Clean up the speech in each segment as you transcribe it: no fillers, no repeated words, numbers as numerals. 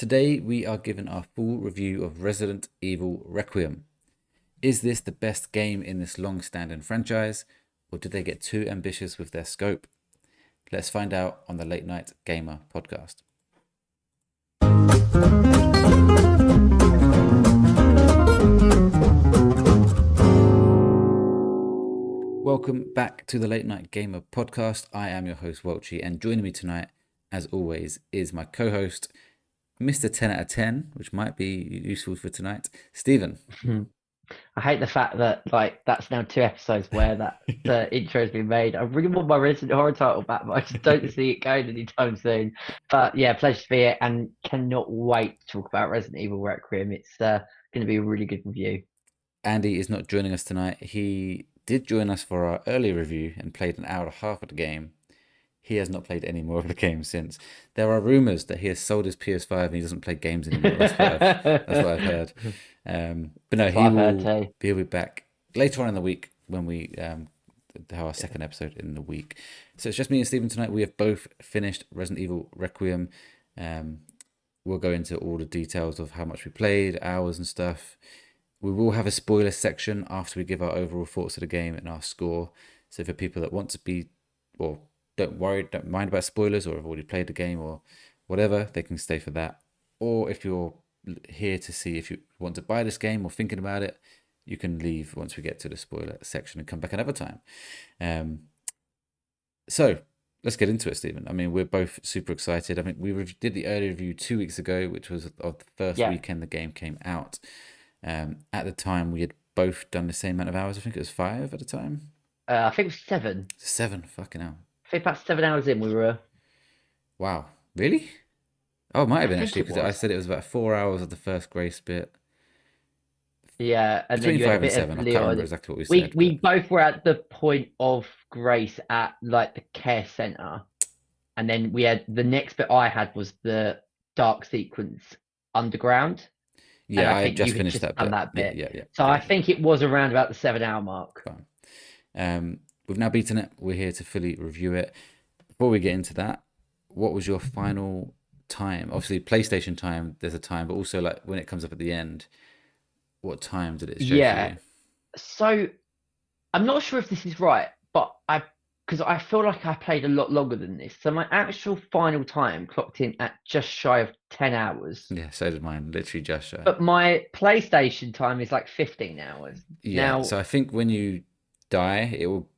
Today we are given our full review of Resident Evil Requiem. Is this the best game in this long-standing franchise, or did they get too ambitious with their scope? Let's find out on the Late Night Gamer podcast. Welcome back to the Late Night Gamer podcast. I am your host, Welchy, and joining me tonight, as always, is my co-host, Mr. 10 out of 10, which might be useful for tonight, Stephen. I hate the fact that that's now 2 episodes where that intro has been made. I really want my Resident Horror title back, but I just don't see it going anytime soon. But yeah, pleasure to be here and cannot wait to talk about Resident Evil Requiem. It's going to be a really good review. Andy is not joining us tonight. He did join us for our early review and played an hour and a half of the game. He has not played any more of the game since. There are rumors that he has sold his PS5 and he doesn't play games anymore. That's what I've heard. But no, he'll be back later on in the week when we have our second episode in the week. So it's just me and Stephen tonight. We have both finished Resident Evil Requiem. We'll go into all the details of how much we played, hours and stuff. We will have a spoiler section after we give our overall thoughts of the game and our score. So for people that want to be, or don't mind about spoilers, or have already played the game or whatever, they can stay for that. Or if you're here to see if you want to buy this game or thinking about it, you can leave once we get to the spoiler section and come back another time. So let's get into it, Stephen. I mean, we're both super excited. I mean, we did the early review 2 weeks ago, which was of the first weekend the game came out. At the time, we had both done the same amount of hours. I think it was 5 at the time. I think it was 7. 7, fucking hell. I think about 7 hours in, we were. Wow, really? Oh, it might have been actually, because I said it was about 4 hours of the first grace bit. Yeah, and between then 5 and 7. I can't remember exactly what we said. We both were at the point of grace at like the care center, and then we had the next bit I had was the dark sequence underground. Yeah, I just finished that bit. Yeah. So I think it was around about the 7 hour mark. Fine. We've now beaten it. We're here to fully review it. Before we get into that, what was your final time? Obviously, PlayStation time, there's a time, but also like when it comes up at the end, what time did it show for you? So I'm not sure if this is right, but because I feel like I played a lot longer than this. So my actual final time clocked in at just shy of 10 hours. Yeah, so did mine, literally just shy. But my PlayStation time is like 15 hours. Yeah, so I think when you die, it will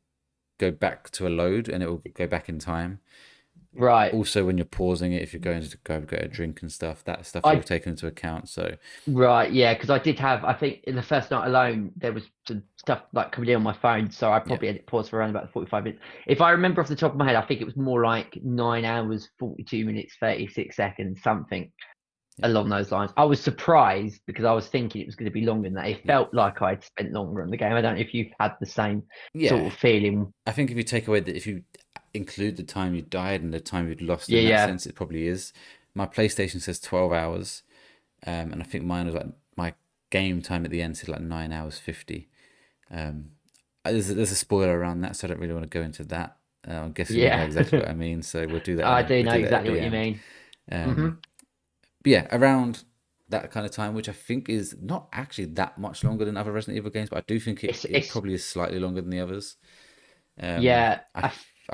go back to a load and it will go back in time. Right. Also, when you're pausing it, if you're going to go get a drink and stuff, that stuff will be taken into account. So. Right, yeah, because I did have, I think in the first night alone, there was some stuff like coming in on my phone, so I probably had it paused for around about 45 minutes. If I remember off the top of my head, I think it was more like 9 hours, 42 minutes, 36 seconds, something along those lines. I was surprised because I was thinking it was going to be longer than that. It felt like I'd spent longer on the game. I don't know if you've had the same sort of feeling. I think if you take away that, if you include the time you died and the time you'd lost in that sense, it probably is. My PlayStation says 12 hours, and I think mine was like, my game time at the end said like 9 hours 50. There's a spoiler around that, so I don't really want to go into that. I'm guessing you know exactly what I mean, so we'll do that. I do know exactly what you mean. But yeah, around that kind of time, which I think is not actually that much longer than other Resident Evil games, but I do think it probably is slightly longer than the others. I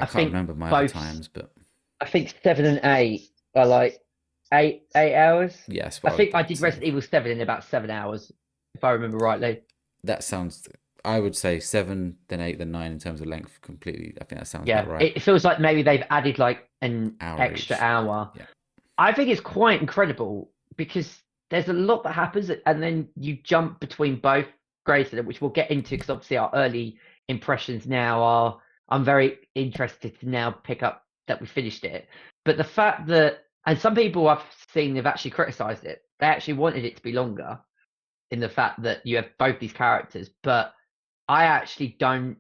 can't remember my other times, but I think 7 and 8 are like eight hours. Yes, I think I did Resident Evil 7 in about 7 hours, if I remember rightly. That sounds. I would say 7, then 8, then 9 in terms of length. Completely, I think that sounds about right. It feels like maybe they've added like an extra hour. Yeah. I think it's quite incredible because there's a lot that happens, and then you jump between both Grayson, which we'll get into because obviously our early impressions now are. I'm very interested to now pick up that we finished it. But the fact that, and some people I've seen have actually criticised it. They actually wanted it to be longer in the fact that you have both these characters. But I actually don't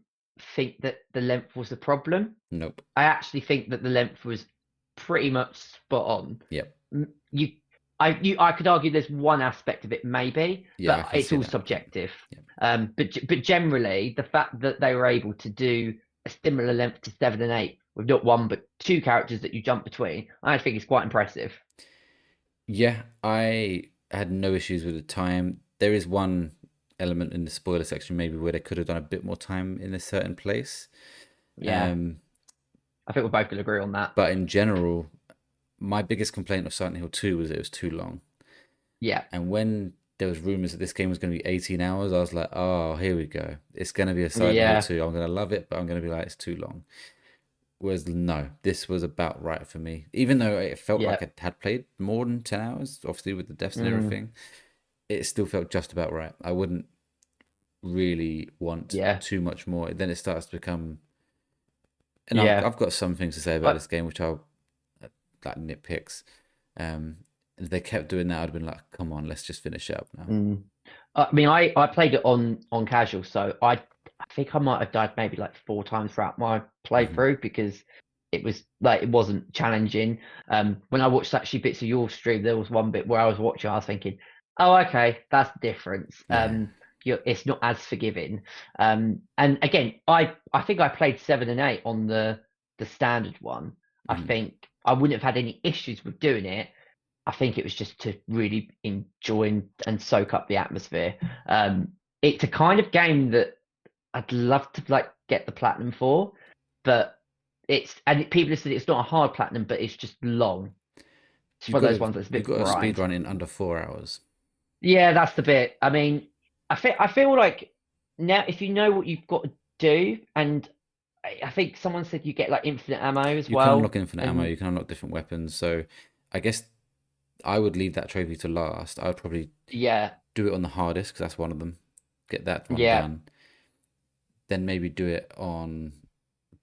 think that the length was the problem. Nope. I actually think that the length was pretty much spot on. Yep. I could argue there's one aspect of it maybe, but it's all subjective. Yep. But generally, the fact that they were able to do a similar length to 7 and 8 with not one but 2 characters that you jump between, I think is quite impressive. Yeah, I had no issues with the time. There is one element in the spoiler section maybe where they could have done a bit more time in a certain place. Yeah, Um, I think we're both gonna agree on that. but in general, my biggest complaint of Silent Hill 2 was it was too long. Yeah, And when there was rumors that this game was going to be 18 hours, I was like, oh, here we go. It's going to be a Silent Hill yeah, 2. I'm going to love it, but I'm going to be like, it's too long. Whereas, no, this was about right for me. Even though it felt yeah, like I had played more than 10 hours, obviously with the deaths and mm, everything, it still felt just about right. I wouldn't really want yeah, too much more. Then it starts to become, and yeah. I've got some things to say about But this game, which I'll like nitpicks. Um, if they kept doing that, I'd have been like, come on, let's just finish it up now. mm, I mean, I played it on casual, so I think I might have died maybe like 4 times throughout my Hmm. playthrough because it was like it wasn't challenging. When I watched actually bits of your stream, there was one bit where I was watching, I was thinking, oh, okay, that's the difference. Yeah. It's not as forgiving. And again, I think I played 7 and 8 on the standard one. I Hmm. think I wouldn't have had any issues with doing it. I think it was just to really enjoy and soak up the atmosphere. It's a kind of game that I'd love to like get the platinum for, but people have said it's not a hard platinum, but it's just long. It's one of those ones that's a You bit got to speed grind. run in under 4 hours. Yeah, that's the bit. I mean, I feel like now if you know what you've got to do, and I think someone said you get like infinite ammo as You can well, unlock infinite ammo. and You can unlock different weapons. So I guess I would leave that trophy to last. I would probably yeah, do it on the hardest because that's one of them. Get that one yeah. done. Then maybe do it on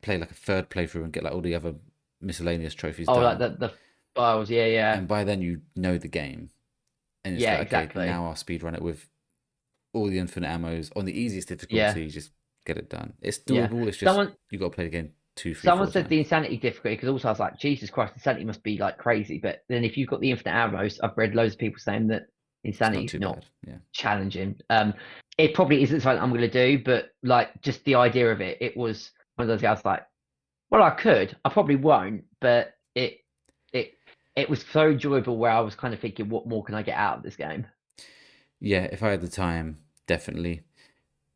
play like a third playthrough and get like all the other miscellaneous trophies Oh, like done. the files. Yeah, yeah, And by then you know the game, and it's yeah. like okay, Exactly. now I'll speed run it with all the infinite ammos on the easiest Yeah. difficulty. Just get it done. It's Yeah. doable. It's just Someone you got to play the game two, three, someone four said the times. insanity difficulty because also I was like, Jesus Christ, insanity must be like crazy. But then if you've got the infinite arrows, I've read loads of people saying that It's insanity not is too not bad. Yeah. challenging. It probably isn't something I'm gonna do, but like just the idea of it, it was one of those guys like, well, I could, I probably won't, but it it was so enjoyable where I was kind of thinking, what more can I get out of this game? Yeah, if I had the time, definitely.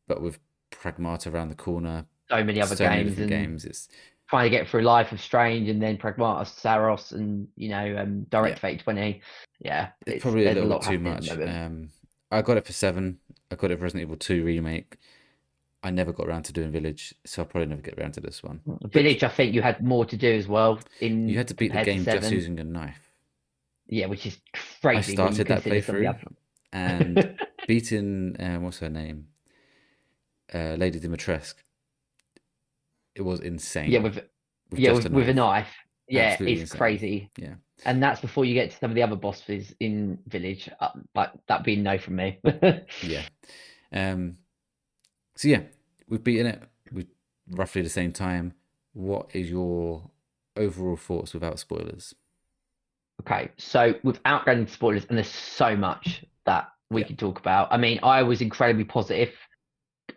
But with Pragmata around the corner, So many other so many games different and games, it's trying to get through Life of Strange and then Pragmatos, Saros, and yeah, Direct Fate 20. Yeah, it's probably a there's a little bit lot too happening at the much. moment. I got it for 7. I got it for Resident Evil 2 remake. I never got around to doing Village, so I'll probably never get around to this one. But Village, I think you had more to do as well you in had to beat the compared to game just seven. using a knife. Yeah, which is I crazy when you started that consider some of the playthrough other. and beating what's her name, Lady Dimitrescu. It was yeah, insane with with yeah just a with a knife. knife. Yeah, Absolutely it's insane. crazy. Yeah, And that's before you get to some of the other bosses in Village. Like that being no from me. yeah. Um, so yeah, we've beaten it with roughly the same time. What is your overall thoughts without spoilers? Okay, so without going into spoilers, and there's so much that we Yeah. can talk about. I mean, I was incredibly positive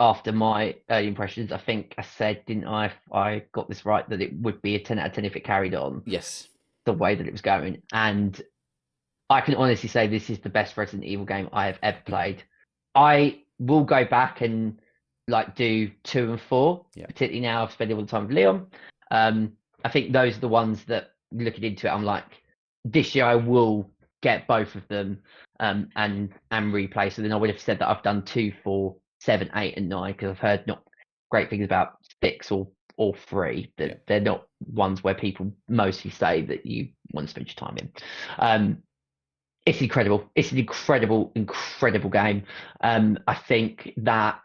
after my early impressions. I think I said, didn't I? If I got this right, that it would be a 10 out of 10 if it carried on Yes. the way that it was going. And I can honestly say this is the best Resident Evil game I have ever played. I will go back and like do 2 and 4, Yeah. particularly now I've spent all the time with Leon. Um, I think those are the ones that looking into it, I'm like, this year I will get both of them and replay. So then I would have said that I've done 2, 4, 7, 8, and 9 because I've heard not great things about 6 or 3. Yeah. That they're not ones where people mostly say that you want to spend your time in. Um, it's incredible. It's an incredible, incredible game. I think that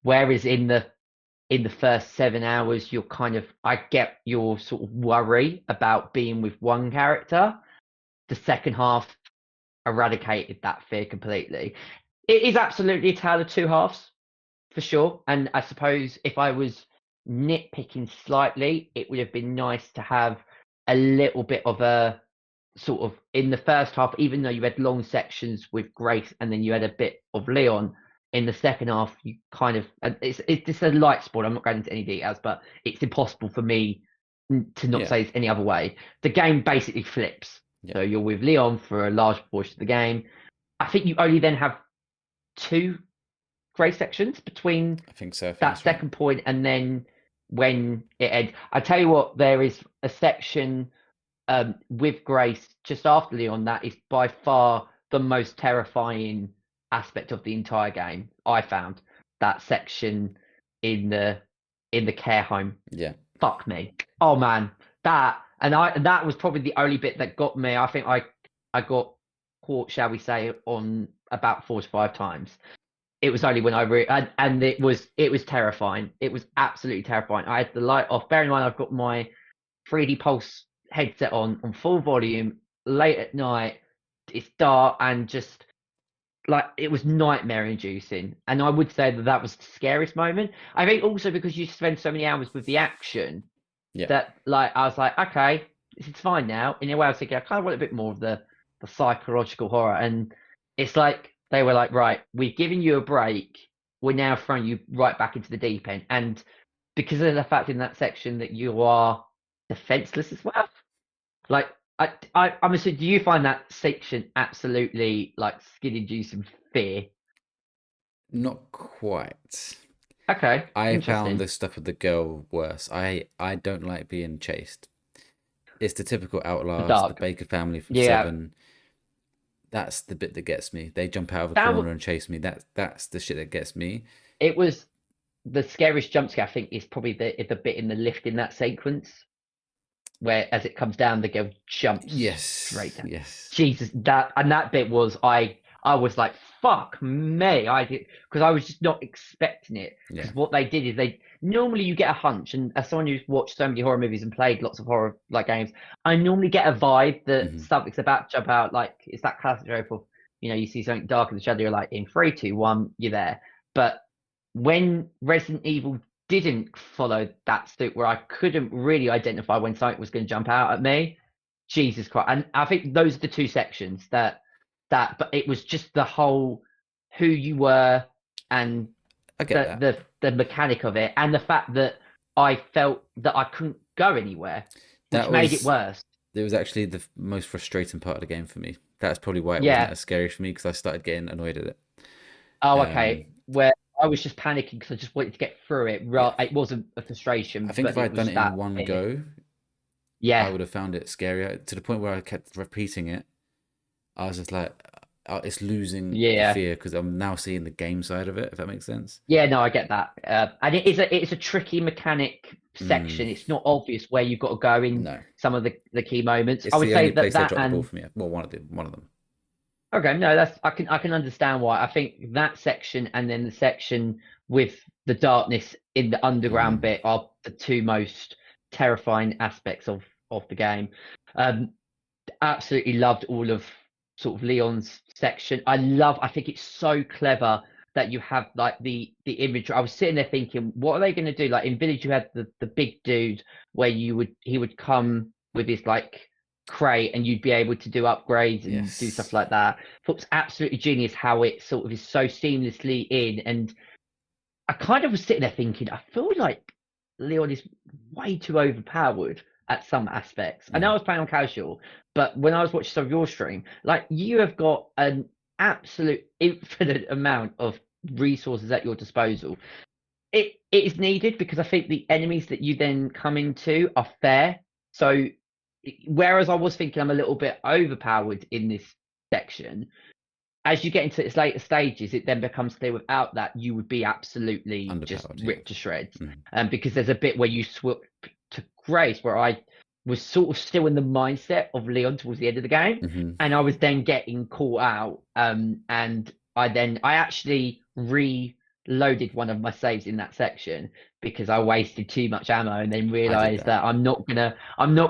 whereas in the first 7 hours, you're kind of I get your sort of worry about being with one character. The second half eradicated that fear completely. It is absolutely a tale of two halves for sure. And I suppose if I was nitpicking slightly, it would have been nice to have a little bit of a sort of in the first half, even though you had long sections with Grace and then you had a bit of Leon. In the second half, you kind of and it's just a light sport. I'm not going into any details, but it's impossible for me to not Yeah. say it's any other way. The game basically flips. Yeah, So you're with Leon for a large portion of the game. I think you only then have two grey sections between I think so. I think that that's right. second point and then when it ends. I tell you what, there is a section with Grace just after Leon that is by far the most terrifying aspect of the entire game. I found that section in the care home. Yeah. Fuck me. Oh man, that was probably the only bit that got me. I think I got caught, shall we say, on about 4 to 5 times. It was only when and it was terrifying. It was absolutely terrifying. I had the light off. Bear in mind, I've got my 3D Pulse headset on full volume late at night. It's dark and just like it was nightmare inducing. And I would say that that was the scariest moment. I think also because you spend so many hours with the action Yeah. that like I was like, okay, this is fine now. In a way, I was thinking I kind of want a bit more of the psychological horror. And it's like they were like, right, we've given you a break. We're now throwing you right back into the deep end. And because of the fact in that section that you are defenseless as well. Like I'm assuming, do you find that section absolutely like skin inducing fear? Not quite. Okay, I found interesting. the stuff with the girl worse. I don't like being chased. It's the typical The Outlast, the dark. Baker family from Yeah. Seven. That's the bit that gets me. They jump out of a That corner and chase me. That's the shit that gets me. it was the scariest jump scare I think is probably the bit in the lift in that sequence where as it comes down the girl jumps straight Yes, down. yes, Jesus, that bit was I was like, fuck me. I did because I was just not expecting it. yeah. Because what they did is they normally you get a hunch, and as someone who's watched so many horror movies and played lots of horror like games, I normally get a vibe that Hmm. something's about to jump out. Like it's that classic trope of you see something dark in the shadow, you're like in 3, 2, 1, you're there. But when Resident Evil didn't follow that suit, where I couldn't really identify when something was going to jump out at me, Jesus Christ! And I think those are the two sections but it was just the whole who you were and I get the that. the mechanic of it, and the fact that I felt that I couldn't go anywhere, which That made it was worse. it was actually the most frustrating part of the game for me. That's probably why it wasn't Yeah. as scary for me because I started getting annoyed at it. Oh, Um, okay. Where I was just panicking because I just wanted to get through it. yeah, It wasn't a I frustration, think if but I it had done was it in that one fear. go, I Yeah. would have found it scarier to the point where I kept repeating it. I was just like, it's losing the Yeah. fear because I'm now seeing the game side of it. If that makes sense. Yeah, no, I get that. And it's a tricky mechanic Mm, section. It's not obvious where you've got to go in no, some of the key moments. I it's would the only say place they that dropped the ball and for me. Well, one of them. okay, no, that's I can understand why. I think that section and then the section with the darkness in the underground Mm, bit are the two most terrifying aspects of the game. Um, Absolutely loved all of sort of Leon's section. I think it's so clever that you have like the imagery. I was sitting there thinking, what are they going to do? Like in Village, you had the big dude where he would come with his like crate and you'd be able to do upgrades and do stuff yes, like that. Thought it was absolutely genius how it sort of is so seamlessly in. And I kind of was sitting there thinking, I feel like Leon is way too overpowered at some aspects. I know I mm, was playing on casual, but when I was watching some of your stream, like you have got an absolute infinite amount of resources at your disposal. It is needed because I think the enemies that you then come into are fair. So whereas I was thinking I'm a little bit overpowered in this section, as you get into its later stages, it then becomes clear without that you would be absolutely just underpowered. Yeah. ripped to shreds. Mm, Because there's a bit where you swap to Grace, where I was sort of still in the mindset of Leon towards the end of the game, hmm. and I was then getting caught out. And I actually reloaded one of my saves in that section because I wasted too much ammo, and then I did realized that. that I'm not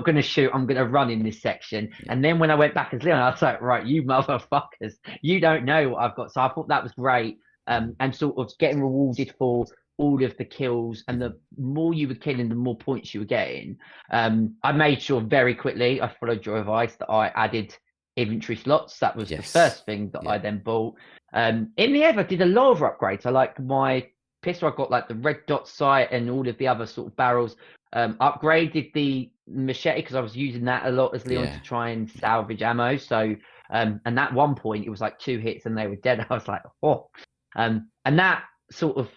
gonna shoot. I'm gonna run in this section. Yeah. And then when I went back as Leon, I was like, right, you motherfuckers, you don't know what I've got. So I thought that was great. Mm, And sort of getting rewarded for all of the kills, and hmm. the more you were killing, the more points you were getting. I made sure very quickly I followed your advice that I added inventory slots. That was the Yes. first thing that I Yeah. then bought. In the end, I did a lot of upgrades. I like my pistol. I got like the red dot sight and all of the other sort of barrels. upgraded the machete because I was using that a lot as Leon Yeah. to try and Yeah. salvage ammo. So, and at one point it was like 2 hits and they were dead. I was like, oh, and that sort of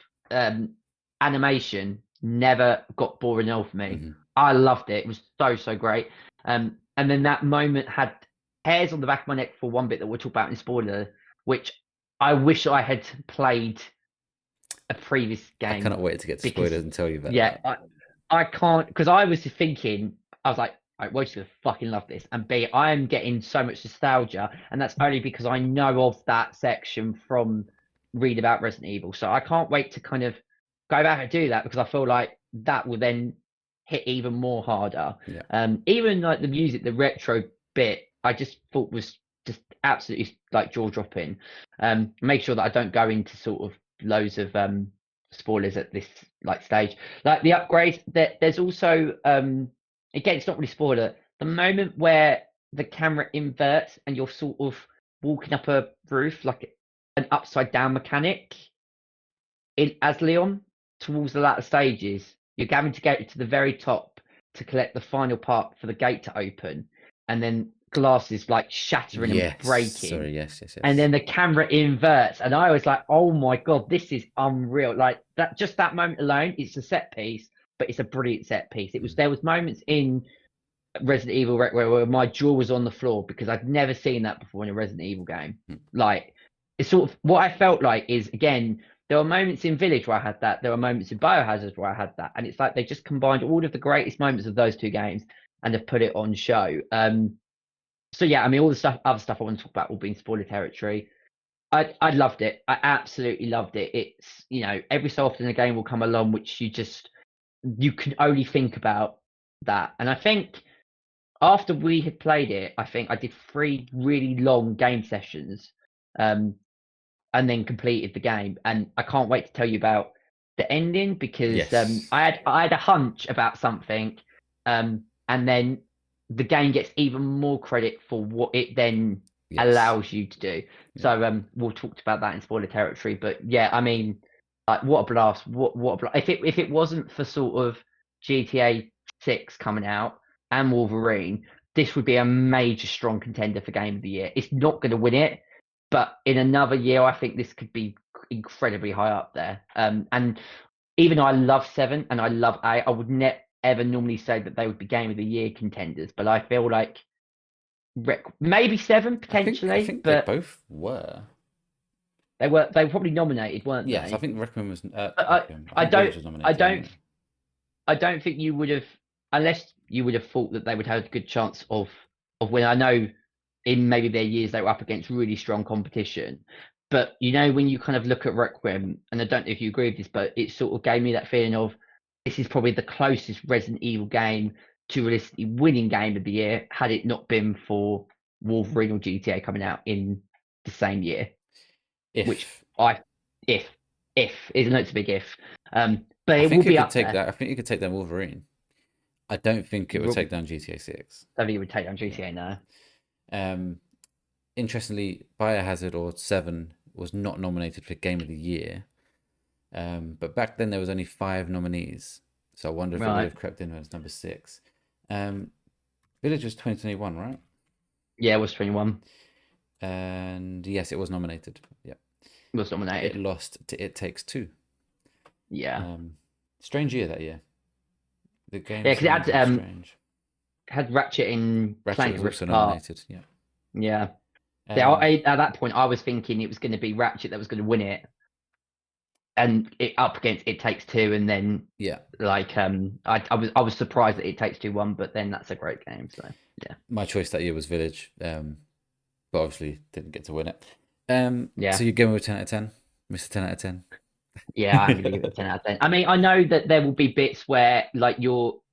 animation never got boring off me. Hmm. I loved it. It was so great. And then that moment had hairs on the back of my neck for one bit that we'll talk about in spoiler, which I wish I had played a previous I game cannot wait to get to because spoilers and tell you about yeah, that. I can't because I was thinking I was like, I was gonna fucking love this, and B, I am getting so much nostalgia, and that's only because I know of that section from read about Resident Evil. So I can't wait to kind of go back and do that because I feel like that will then hit even more harder. Yeah. Even like the music, the retro bit, I just thought was just absolutely like jaw dropping. Make sure that I don't go into sort of loads of spoilers at this like stage. Like the upgrades, there's also again, it's not really spoiler. The moment where the camera inverts and you're sort of walking up a roof like an upside down mechanic in as Leon towards the latter stages, you're having to get to the very top to collect the final part for the gate to open, and then glass is like shattering and Yes. breaking, Sorry. Yes. Yes. and Yes. then the camera inverts, and I was like, "Oh my god, this is unreal!" Like that, just that moment alone, it's a set piece, but it's a brilliant set piece. It was Mm. there was moments in Resident Evil Requiem where my jaw was on the floor because I'd never seen that before in a Resident Evil game. Mm. Like it's sort of what I felt like is again, there were moments in Village where I had that, there were moments in Biohazard where I had that, and it's like they just combined all of the greatest moments of those two games and have put it on show. So yeah, I mean all the stuff, other stuff I want to talk about will be in spoiler territory. I loved it. I absolutely loved it. It's every so often a game will come along which you can only think about that, and I think after we had played it, I think I did 3 really long game sessions, um, and then completed the game. And I can't wait to tell you about the ending because Yes. I had a hunch about something, and then the game gets even more credit for what it then Yes. allows you to do. Yeah. So we'll talk about that in spoiler territory. But yeah, I mean, like what a blast! What a blast! If it wasn't for sort of GTA 6 coming out and Wolverine, this would be a major strong contender for Game of the Year. It's not going to win it, but in another year, I think this could be incredibly high up there. And even though I love 7 and I love 8, I would never ever normally say that they would be Game of the Year contenders, but I feel like maybe 7 I potentially, think they but both were. they were probably nominated, weren't Yes, I they? think Requiem was. But Requiem. I I think don't Village was I nominated don't anyway. I don't think you would have, unless you would have thought that they would have a good chance of winning. I know in maybe their years they were up against really strong competition, but when you kind of look at Requiem, and I don't know if you agree with this, but it sort of gave me that feeling of this is probably the closest Resident Evil game to realistically winning Game of the Year had it not been for Wolverine or GTA coming out in the same year, which If I if if is a big if, but I it will think it be could up take there. that. I think it could take down Wolverine. I don't think it would take down GTA 6. Don't think it would take on Yeah. GTA now. Um. Interestingly, Biohazard or 7 was not nominated for Game of the Year. But back then there was only 5 nominees. So I wonder if it would Right. have crept in as number 6. Um. Village was 2021, right? Yeah, it was 21. And yes, it was nominated. Yeah. It was It nominated. lost to It Takes Two. Yeah. Um. Strange year that year. The Yeah, game because it scenes were strange. had Ratchet in Ratchet Clank was Rift also Apart. nominated. Yeah. Yeah. Yeah, Um. at that point, I was thinking it was going to be Ratchet that was going to win it, and it up against It Takes Two, and then Yeah. like I was surprised that It Takes Two won, but then that's a great game. So yeah, My choice that year was Village. But obviously didn't get to win it. yeah, So you're going with 10 out of 10, Mr. 10 out of 10. yeah. I'm going to give it a 10 out of 10. I mean, I know that there will be bits where like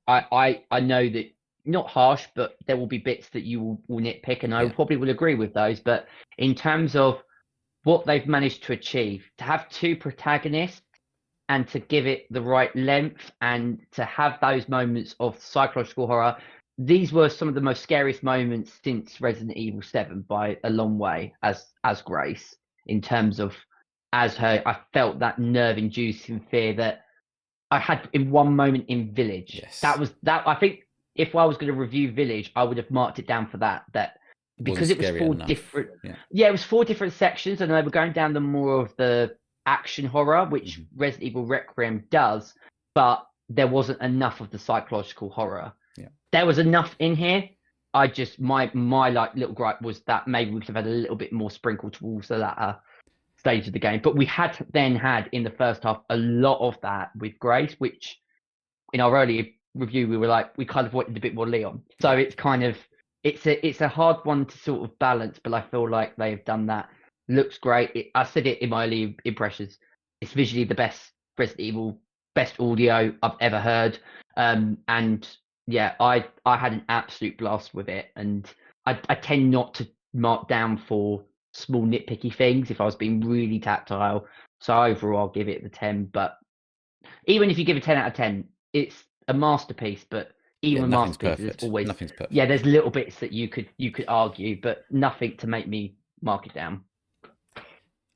I know that not harsh, but there will be bits that you will nitpick, and I Yeah. probably will agree with those. But in terms of what they've managed to achieve, to have 2 protagonists and to give it the right length and to have those moments of psychological horror, these were some of the most scariest moments since Resident Evil 7 by a long way as Grace, in terms of as her I felt that nerve inducing fear that I had in one moment in Village. That Yes. was that. I think if I was going to review Village, I would have marked it down for that. That Wasn't because it was scary four enough. different. Yeah. Yeah, it was four different sections, and they were going down the more of the action horror, which Hmm. Resident Evil Requiem does, but there wasn't enough of the psychological horror. Yeah. There was enough in here. I just my like little gripe was that maybe we could have had a little bit more sprinkle towards the latter stage of the game. But we had then had in the first half a lot of that with Grace, which in our early review we were like we kind of wanted a bit more Leon. So Yeah. it's kind of it's a hard one to sort of balance, but I feel like they've done that. Looks great. I said it in my early impressions. It's visually the best Resident Evil, best audio I've ever heard. And yeah, I had an absolute blast with it, and I tend not to mark down for small nitpicky things if I was being really tactile. So overall, I'll give it the 10. But even if you give it 10 out of 10, it's a masterpiece. But Yeah. even with Nothing's masterpieces, there's perfect. always Nothing's yeah, perfect. there's little bits that you could argue, but nothing to make me mark it down.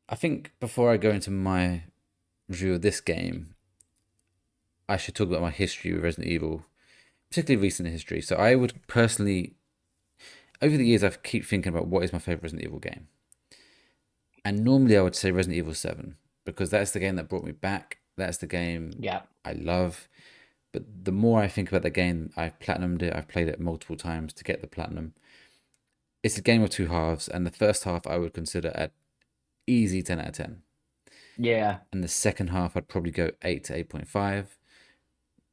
I think before I go into my review of this game, I should talk about my history with Resident Evil, particularly recent history. So I would personally, over the years, I keep thinking about what is my favorite Resident Evil game. And normally I would say Resident Evil 7 because that's the game that brought me back. That's the game Yeah, I love. But the more I think about the game, I've platinumed it, I've played it multiple times to get the platinum. It's a game of two halves, and the first half I would consider at easy 10 out of 10. yeah, And the second half I'd probably go 8 to 8.5.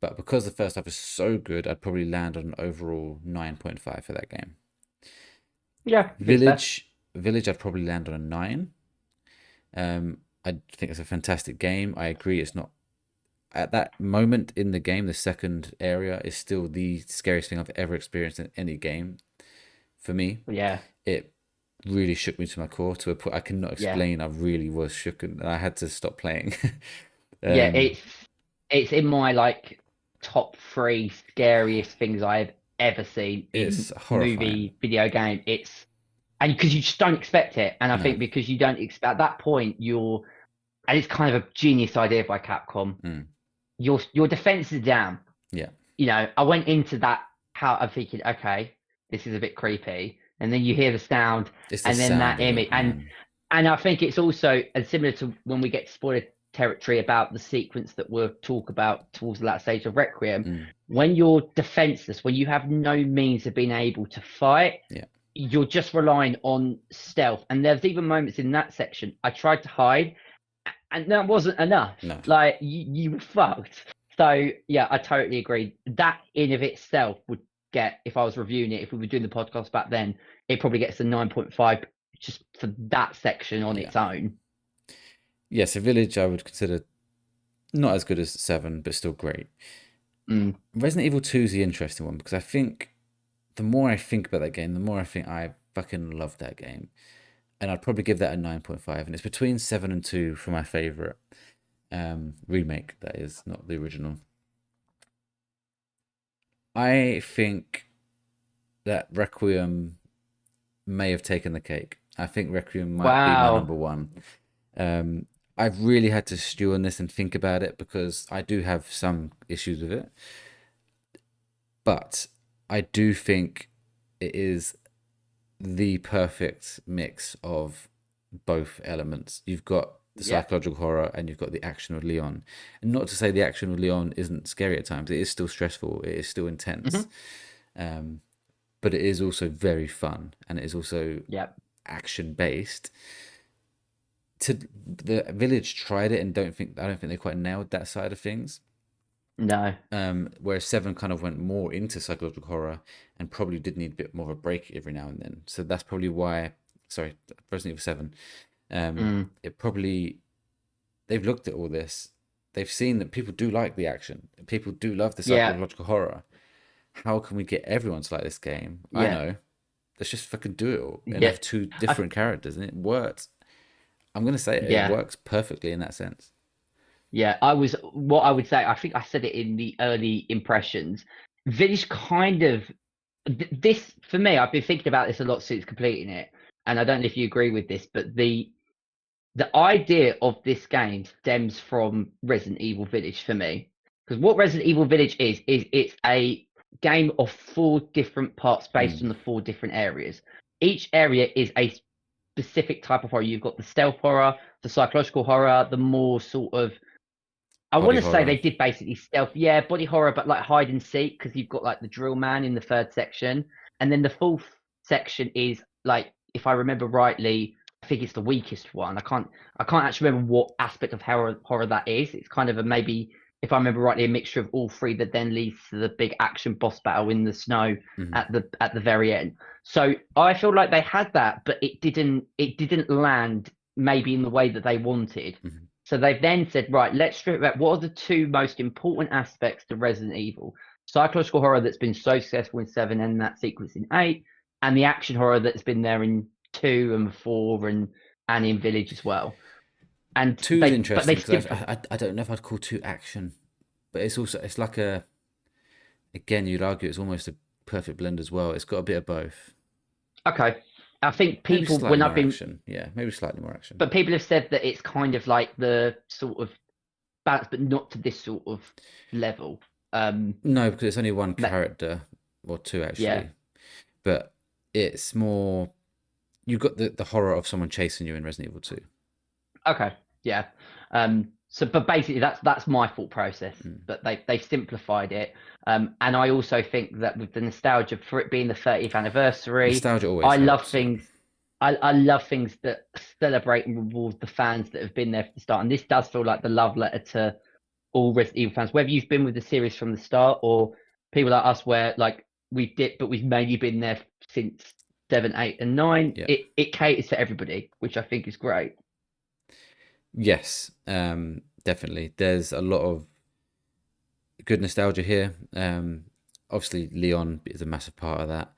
But because the first half is so good, I'd probably land on an overall 9.5 for that game. yeah. I think it's fair. Village, I'd probably land on a 9. I think it's a fantastic game. I agree, it's not at that moment in the game. The second area is still the scariest thing I've ever experienced in any game. For me, Yeah, it really shook me to my core to a point I cannot yeah, explain. I really was shook, and I had to stop playing. yeah. um, It's in my like top three scariest things I've ever seen in it's horrifying. movie, video game. It's and because you just don't expect it, and I No. think because you don't expect at that point you're and it's kind of a genius idea by Capcom. Mm. Your defense is down. Yeah. You know, I went into that how I'm thinking, okay, this is a bit creepy, and then you hear the sound, It's the and then sound that of image, it, man. and I think it's also and similar to when we get to spoiler territory about the sequence that we'll talk about towards the last stage of Requiem. Mm. When you're defenseless, when you have no means of being able to fight, Yeah. you're just relying on stealth. And there's even moments in that section I tried to hide, and that wasn't enough. No. Like you were fucked. So yeah, I totally agree. That in of itself would get if I was reviewing it, if we were doing the podcast back then, it probably gets a 9.5 just for that section on Yeah. its own. Yes, a village I would consider not as good as 7, but still great. Mm. Resident Evil 2 is the interesting one because I think the more I think about that game, the more I think I fucking love that game. And I'd probably give that a 9.5. And it's between 7 and 2 for my favorite remake, that is, not the original. I think that Requiem may have taken the cake. I think Requiem might be my number Wow. one. Um, I've really had to stew on this and think about it because I do have some issues with it. But I do think it is the perfect mix of both elements. You've got the Yeah. psychological horror and you've got the action with Leon. And not to say the action with Leon isn't scary at times, it is still stressful, it is still intense. Hmm. Um, but it is also very fun and it is also Yeah. action based. To the village tried it and I don't think they quite nailed that side of things. No. Whereas 7 kind of went more into psychological horror and probably did need a bit more of a break every now and then. So that's probably why, sorry, Resident Evil 7, Mm. it probably, they've looked at all this. They've seen that people do like the action. People do love the Yeah. psychological horror. How can we get everyone to like this game? I Yeah. know. Let's just fucking do it all and Yeah. have two I, different characters. And it works. I'm going to say it, it yeah. works perfectly in that sense. Yeah. What I would say, I think I said it in the early impressions. Village kind of, this, for me, I've been thinking about this a lot since completing it. And I don't know if you agree with this, but the idea of this game stems from Resident Evil Village for me. Because what Resident Evil Village is it's a game of 4 different parts based Mm. on the 4 different areas. Each area is a specific type of horror. You've got the stealth horror, the psychological horror, the more sort of, I want Body to say horror. they did basically stealth, yeah, body horror, but like hide and seek, because you've got like the drill man in the third section, and then the fourth section is like, if I remember rightly, I think it's the weakest one. I can't actually remember what aspect of horror that is. It's kind of a maybe, if I remember rightly, a mixture of all three that then leads to the big action boss battle in the snow Hmm. at the very end. So I feel like they had that, but it didn't land maybe in the way that they wanted. Hmm. So they've then said, right, let's strip back. What are the 2 most important aspects to Resident Evil? Psychological horror that's been so successful in 7 and that sequence in 8, and the action horror that's been there in 2 and 4 and in Village as well. And Two's but they interesting because simplified. I don't know if I'd call two action, but it's like a, again, you'd argue it's almost a perfect blend as well. It's got a bit of both. Okay, I think Maybe people slightly when I've more been, action. Yeah, maybe slightly more action. but people have said that it's kind of like the sort of balance, but not to this sort of level. Um, No, because it's only one that character, or two yeah. actually. But it's more, you got the horror of someone chasing you in Resident Evil 2. Okay, yeah. So, but basically, that's my thought process. Mm. But they've simplified it. And I also think that with the nostalgia for it being the 30th anniversary, Nostalgia always I love helps. Yeah. things. I love things that celebrate and reward the fans that have been there from the start. And this does feel like the love letter to all Resident Evil fans, whether you've been with the series from the start or people like us, where like we did, but we've mainly been there since 7, 8, and 9. Yeah. It caters to everybody, which I think is great. Yes. Definitely. There's a lot of good nostalgia here. Obviously, Leon is a massive part of that.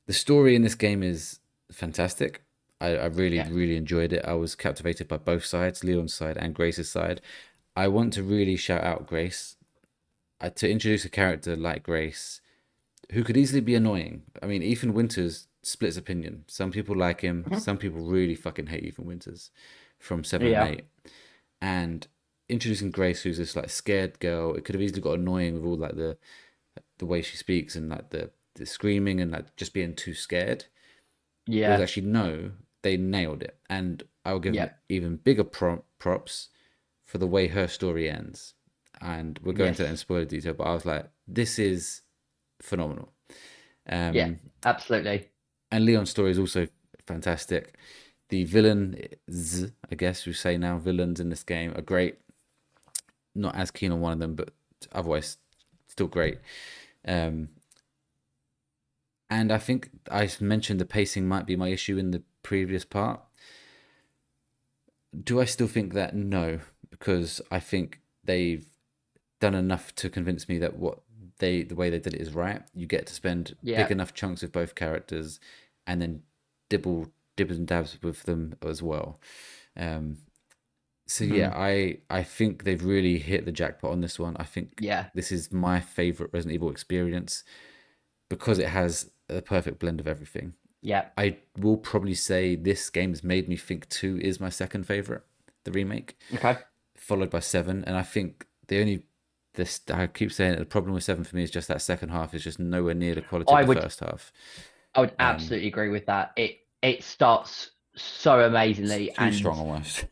The story in this game is fantastic. I really, Yeah. really enjoyed it. I was captivated by both sides, Leon's side and Grace's side. I want to really shout out Grace. To introduce a character like Grace, who could easily be annoying. I mean, Ethan Winters splits opinion. Some people like him, Mhm. some people really fucking hate Ethan Winters from 7 and Yeah. 8. And introducing Grace, who's this like scared girl, it could have easily got annoying with all like the way she speaks and like the screaming and like just being too scared. Whereas Yeah. actually, no, they nailed it. And I'll give them Yeah. even bigger props for the way her story ends. And we'll go into that in Yes. spoiler detail, but I was like, this is phenomenal. Yeah. Um, Absolutely. and Leon's story is also fantastic. The villains, I guess we say now, villains in this game are great. Not as keen on one of them, but otherwise still great. Um, and I think I mentioned the pacing might be my issue in the previous part. Do I still think that? No, because I think they've done enough to convince me that the way they did it is right. You get to spend big Yeah. enough chunks with both characters, and then dibbles and dabs with them as well. Um, so yeah, Mhm. I think they've really hit the jackpot on this one. I think Yeah. this is my favorite Resident Evil experience because it has a perfect blend of everything. Yeah. I will probably say this game has made me think 2 is my second favorite, the remake, Okay. followed by 7. And I think the only this I keep saying it, the problem with 7 for me is just that second half is just nowhere near the quality of I the would first half. I would Um, absolutely agree with that. It starts so it's amazingly, too and strong almost.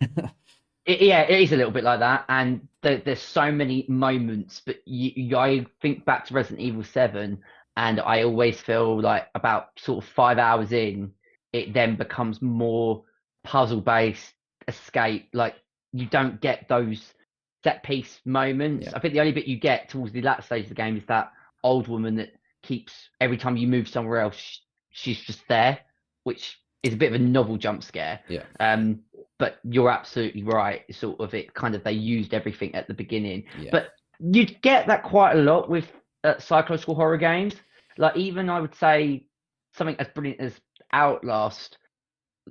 yeah, it is a little bit like that. And there's so many moments, but I think back to Resident Evil 7, and I always feel like about sort of 5 hours in, it then becomes more puzzle based escape. Like you don't get those set piece moments. Yeah, I think the only bit you get towards the latter stage of the game is that old woman that keeps every time you move somewhere else, she's just there, which is a bit of a novel jump scare. yeah, Um, but you're absolutely right. Sort of it kind of they used everything at the beginning, yeah, but you'd get that quite a lot with psychological horror games. Like even I would say something as brilliant as Outlast,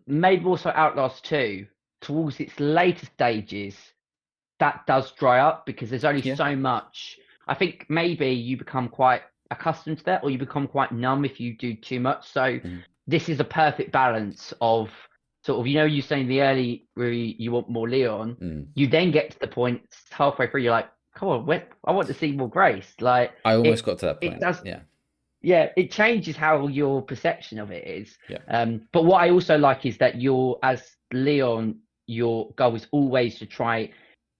maybe also Outlast 2, towards its later stages, that does dry up because there's only yeah. so much. I think maybe you become quite accustomed to that, or you become quite numb if you do too much. So Mhm. this is a perfect balance of sort of, you saying the early where you want more Leon, Mm. you then get to the point halfway through, you're like, come on, I want to see more Grace. Like I almost it, got to that it point. does. Yeah, Yeah, it changes how your perception of it is. yeah, But what I also like is that as Leon, your goal is always to try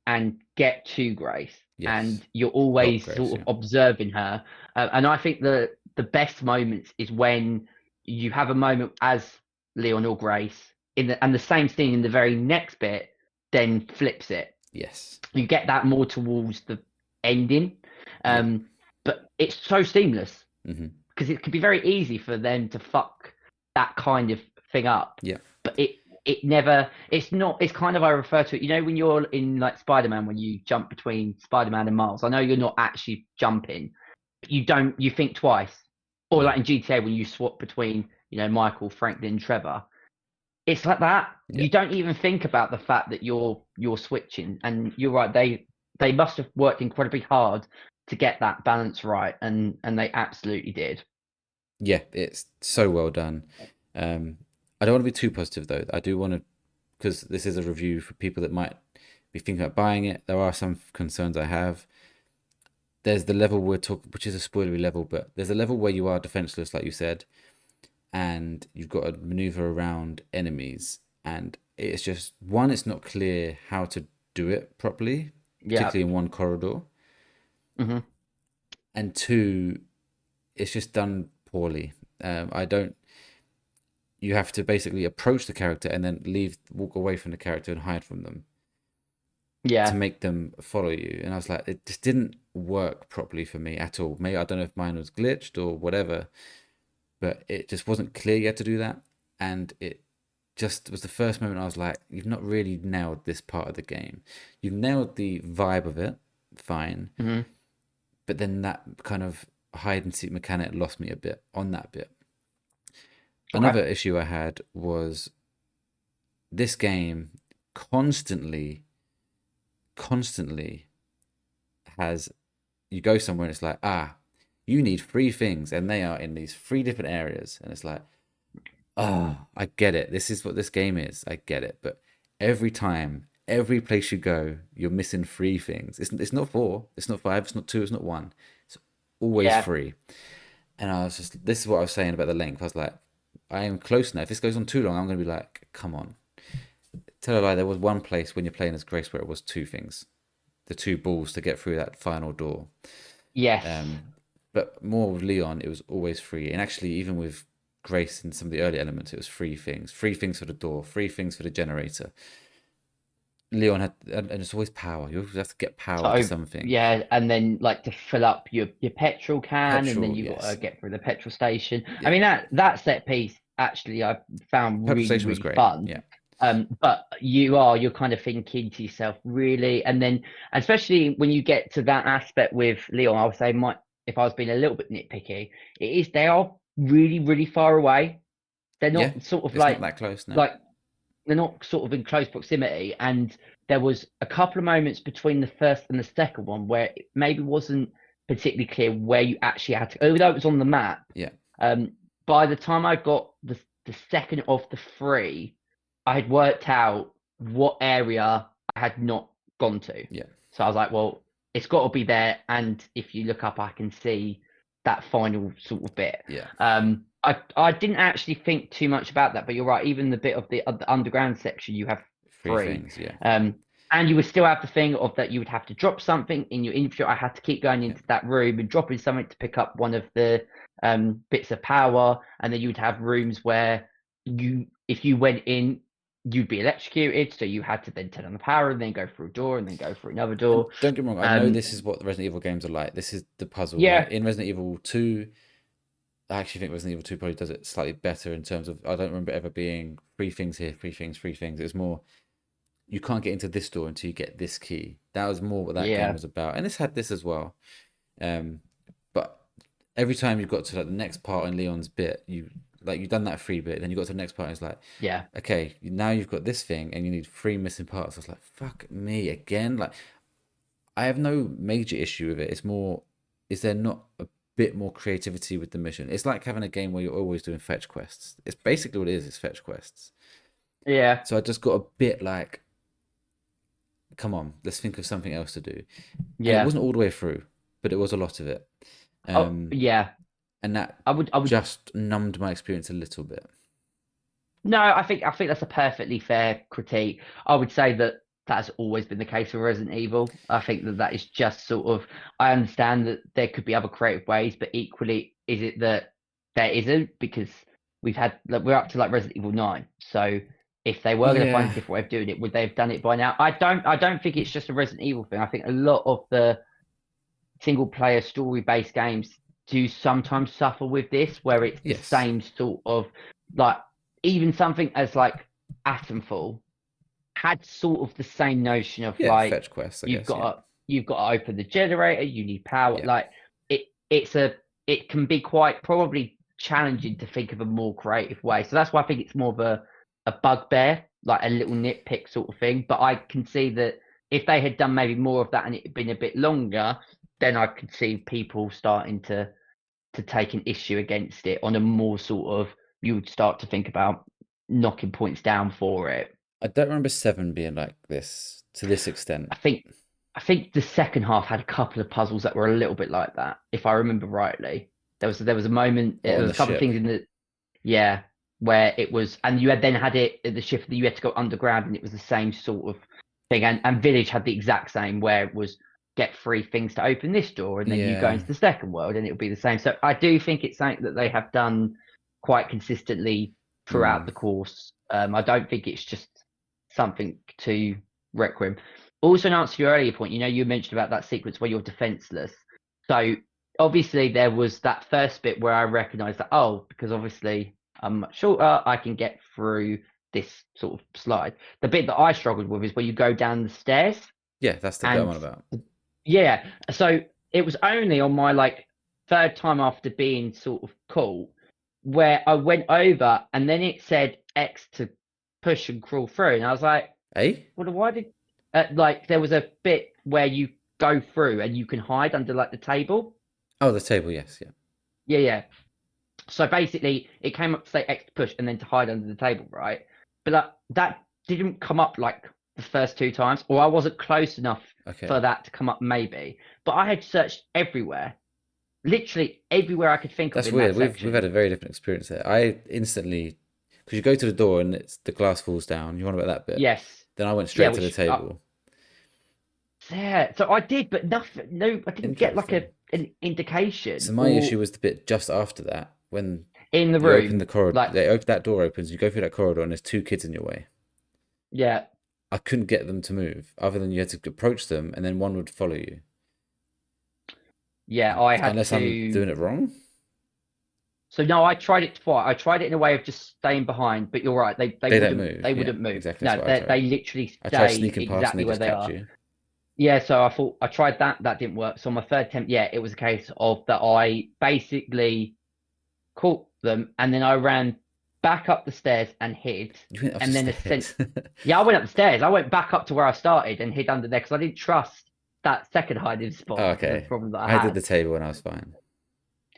and get to Grace, yes. and you're Help always Grace. sort Yeah, of observing her. And I think the best moments is when you have a moment as Leon or Grace and the same thing in the very next bit, then flips it. yes, You get that more towards the ending, yeah, um, but it's so seamless hmm, because it could be very easy for them to fuck that kind of thing up, yeah, but it never. It's not. It's kind of, I refer to it. You know, when you're in like Spider-Man, when you jump between Spider-Man and Miles. I know you're not actually jumping. But you don't. You think twice. Or yeah, like in GTA when you swap between Michael, Franklin, Trevor. It's like that. yeah. You don't even think about the fact that you're switching. And you're right. They must have worked incredibly hard to get that balance right, and they absolutely did. Yeah, it's so well done. Um, I don't want to be too positive though. I do want to, because this is a review for people that might be thinking about buying it. There are some concerns I have. There's the level we're talking, which is a spoilery level, but there's a level where you are defenseless, like you said, and you've got to maneuver around enemies. And it's just one, it's not clear how to do it properly, Yeah. particularly in one corridor, Hmm. and two, it's just done poorly. I don't. You have to basically approach the character and then walk away from the character and hide from them to Yeah. make them follow you. And I was like, it just didn't work properly for me at all. Maybe I don't know if mine was glitched or whatever, but it just wasn't clear you had to do that. And it just was the first moment I was like, you've not really nailed this part of the game. You've nailed the vibe of it, fine. Hmm. But then that kind of hide and seek mechanic lost me a bit on that bit. Okay. Another issue I had was this game constantly, constantly has, you go somewhere and it's like, you need three things and they are in these three different areas. And it's like, I get it. This is what this game is. I get it. But every time, every place you go, you're missing three things. It's not four, it's not five, it's not two, it's not one. It's always Yeah. three. And I was just, this is what I was saying about the length. I was like, I am close now. If this goes on too long, I'm going to be like, come on. Tell a lie, there was one place when you're playing as Grace where it was two things, the two balls to get through that final door. Yes. But more with Leon, it was always free. And actually, even with Grace in some of the early elements, it was three things for the door, three things for the generator. Leon had, and it's always power. You always have to get power to So something. yeah, and then like to fill up your petrol can, and then Petrol, you got to yes, get through the petrol station. I yeah. mean that set piece actually I found Petrol really station was really great. fun. Yeah, But you're kind of thinking to yourself, really, and then especially when you get to that aspect with Leon, I would say might if I was being a little bit nitpicky, they are really really far away. They're yeah. not sort of It's not that close now. like they're not sort of in close proximity. And there was a couple of moments between the first and the second one where it maybe wasn't particularly clear where you actually had to, although it was on the map. Yeah, Um, by the time I got the second of the three, I had worked out what area I had not gone to. yeah, So I was like, well, it's got to be there. And if you look up, I can see that final sort of bit. yeah. I didn't actually think too much about that, but you're right. Even the bit of the underground section, you have Three three. things. Yeah, And you would still have the thing of that you would have to drop something in your inventory. I had to keep going yeah. into that room and dropping something to pick up one of the bits of power, and then you'd have rooms where if you went in, you'd be electrocuted, so you had to then turn on the power and then go through a door and then go through another And door. don't get me wrong, I know Um, this is what the Resident Evil games are like. This is the puzzle. Like yeah, in Resident Evil 2, I actually think Resident Evil 2 probably does it slightly better in terms of, I don't remember ever being three things here, three things, three things. It was more, you can't get into this door until you get this key. That was more what that game yeah, was about. And this had this as well. Um, but every time you got to like the next part in Leon's bit, you've done that free bit, then you got to the next part, and it's like, yeah, okay, now you've got this thing and you need three missing parts. I was like, fuck me again. Like, I have no major issue with it. It's more, is there not a bit more creativity with the mission? It's like having a game where you're always doing fetch quests. It's basically what it is, it's fetch quests. yeah. So I just got a bit like, come on, let's think of something else to do. And it Yeah. wasn't all the way through, but it was a lot of it. Oh, Um, yeah. and that I would. just numbed my experience a little bit. No, I think that's a perfectly fair critique. I would say that that's always been the case for Resident Evil. I think that that is just sort of. I understand that there could be other creative ways, but equally, is it that there isn't? Because we've had like we're up to like Resident Evil 9. So if they were going to find a Yeah, different way of doing it, would they have done it by now? I don't think it's just a Resident Evil thing. I think a lot of the single player story based games do sometimes suffer with this, where it's the yes, same sort of like even something as like Atomfall had sort of the same notion of yeah, like fetch quests, I you've guess. Yeah, got to you've got to open the generator, you need power. yeah, Like it's a it can be quite probably challenging to think of a more creative way. So that's why I think it's more of a bugbear, like a little nitpick sort of thing. But I can see that if they had done maybe more of that and it had been a bit longer, then I could see people starting to take an issue against it on a more sort of you would start to think about knocking points down for it. I don't remember seven being like this to this extent. I think I think the second half had a couple of puzzles that were a little bit like that, if I remember rightly. There was a moment, What there on was the a couple of ship? things in the yeah, where it was, and you had then had it at the shift that you had to go underground, and it was the same sort of thing. And Village had the exact same, where it was get three things to open this door, and then you go Yeah. into the second world, and it would be the same. So I do think it's something that they have done quite consistently throughout Mm. the course. I don't think it's just something to Requiem. Also, in answer to your earlier point, you mentioned about that sequence where you're defenseless. So obviously there was that first bit where I recognized that, oh, because obviously I'm much shorter, I can get through this sort of slide. The bit that I struggled with is where you go down the stairs Yeah, that's the bit I'm and on about. yeah, so it was only on my like third time after being sort of caught where I went over and then it said X to push and crawl through. And I was like, Eh? well, why did like there was a bit where you go through and you can hide under like the table. Oh, the table, yes, yeah. Yeah, yeah. So basically, it came up to say X to push and then to hide under the table, right? But that didn't come up like the first two times, or I wasn't close enough for Okay. that to come up, maybe. But I had searched everywhere, literally everywhere I could think of That's in that weird. We've had section. a very different experience there. I instantly, because you go to the door and it's the glass falls down. You want about that bit. Yes, Then I went yeah, straight to the which table. yeah. So I did, but nothing. No, I didn't get like a Interesting. an indication So my or issue was the bit just after that when in the you open the room, corridor. like They open that door opens. You go through that corridor and there's two kids in your way. yeah, I couldn't get them to move, other than you had to approach them and then one would follow you. yeah. I had Unless I'm to. doing it wrong, So no, I tried it twice. I tried it in a way of just staying behind, but you're right. They they don't wouldn't move. they Yeah, wouldn't move. exactly. That's No, what I they tried. literally I tried stay sneaking past and they exactly where just they catch are. you. Yeah, so I thought I tried that. That didn't work. So on my third attempt, yeah, it was a case of that I basically caught them and then I ran back up the stairs and hid. You went up the And then ascent. stairs. Yeah, I went up the stairs. I went back up to where I started and hid under there because I didn't trust that second hiding Oh, spot. Was the okay. problem that I I did had. the table and I was fine.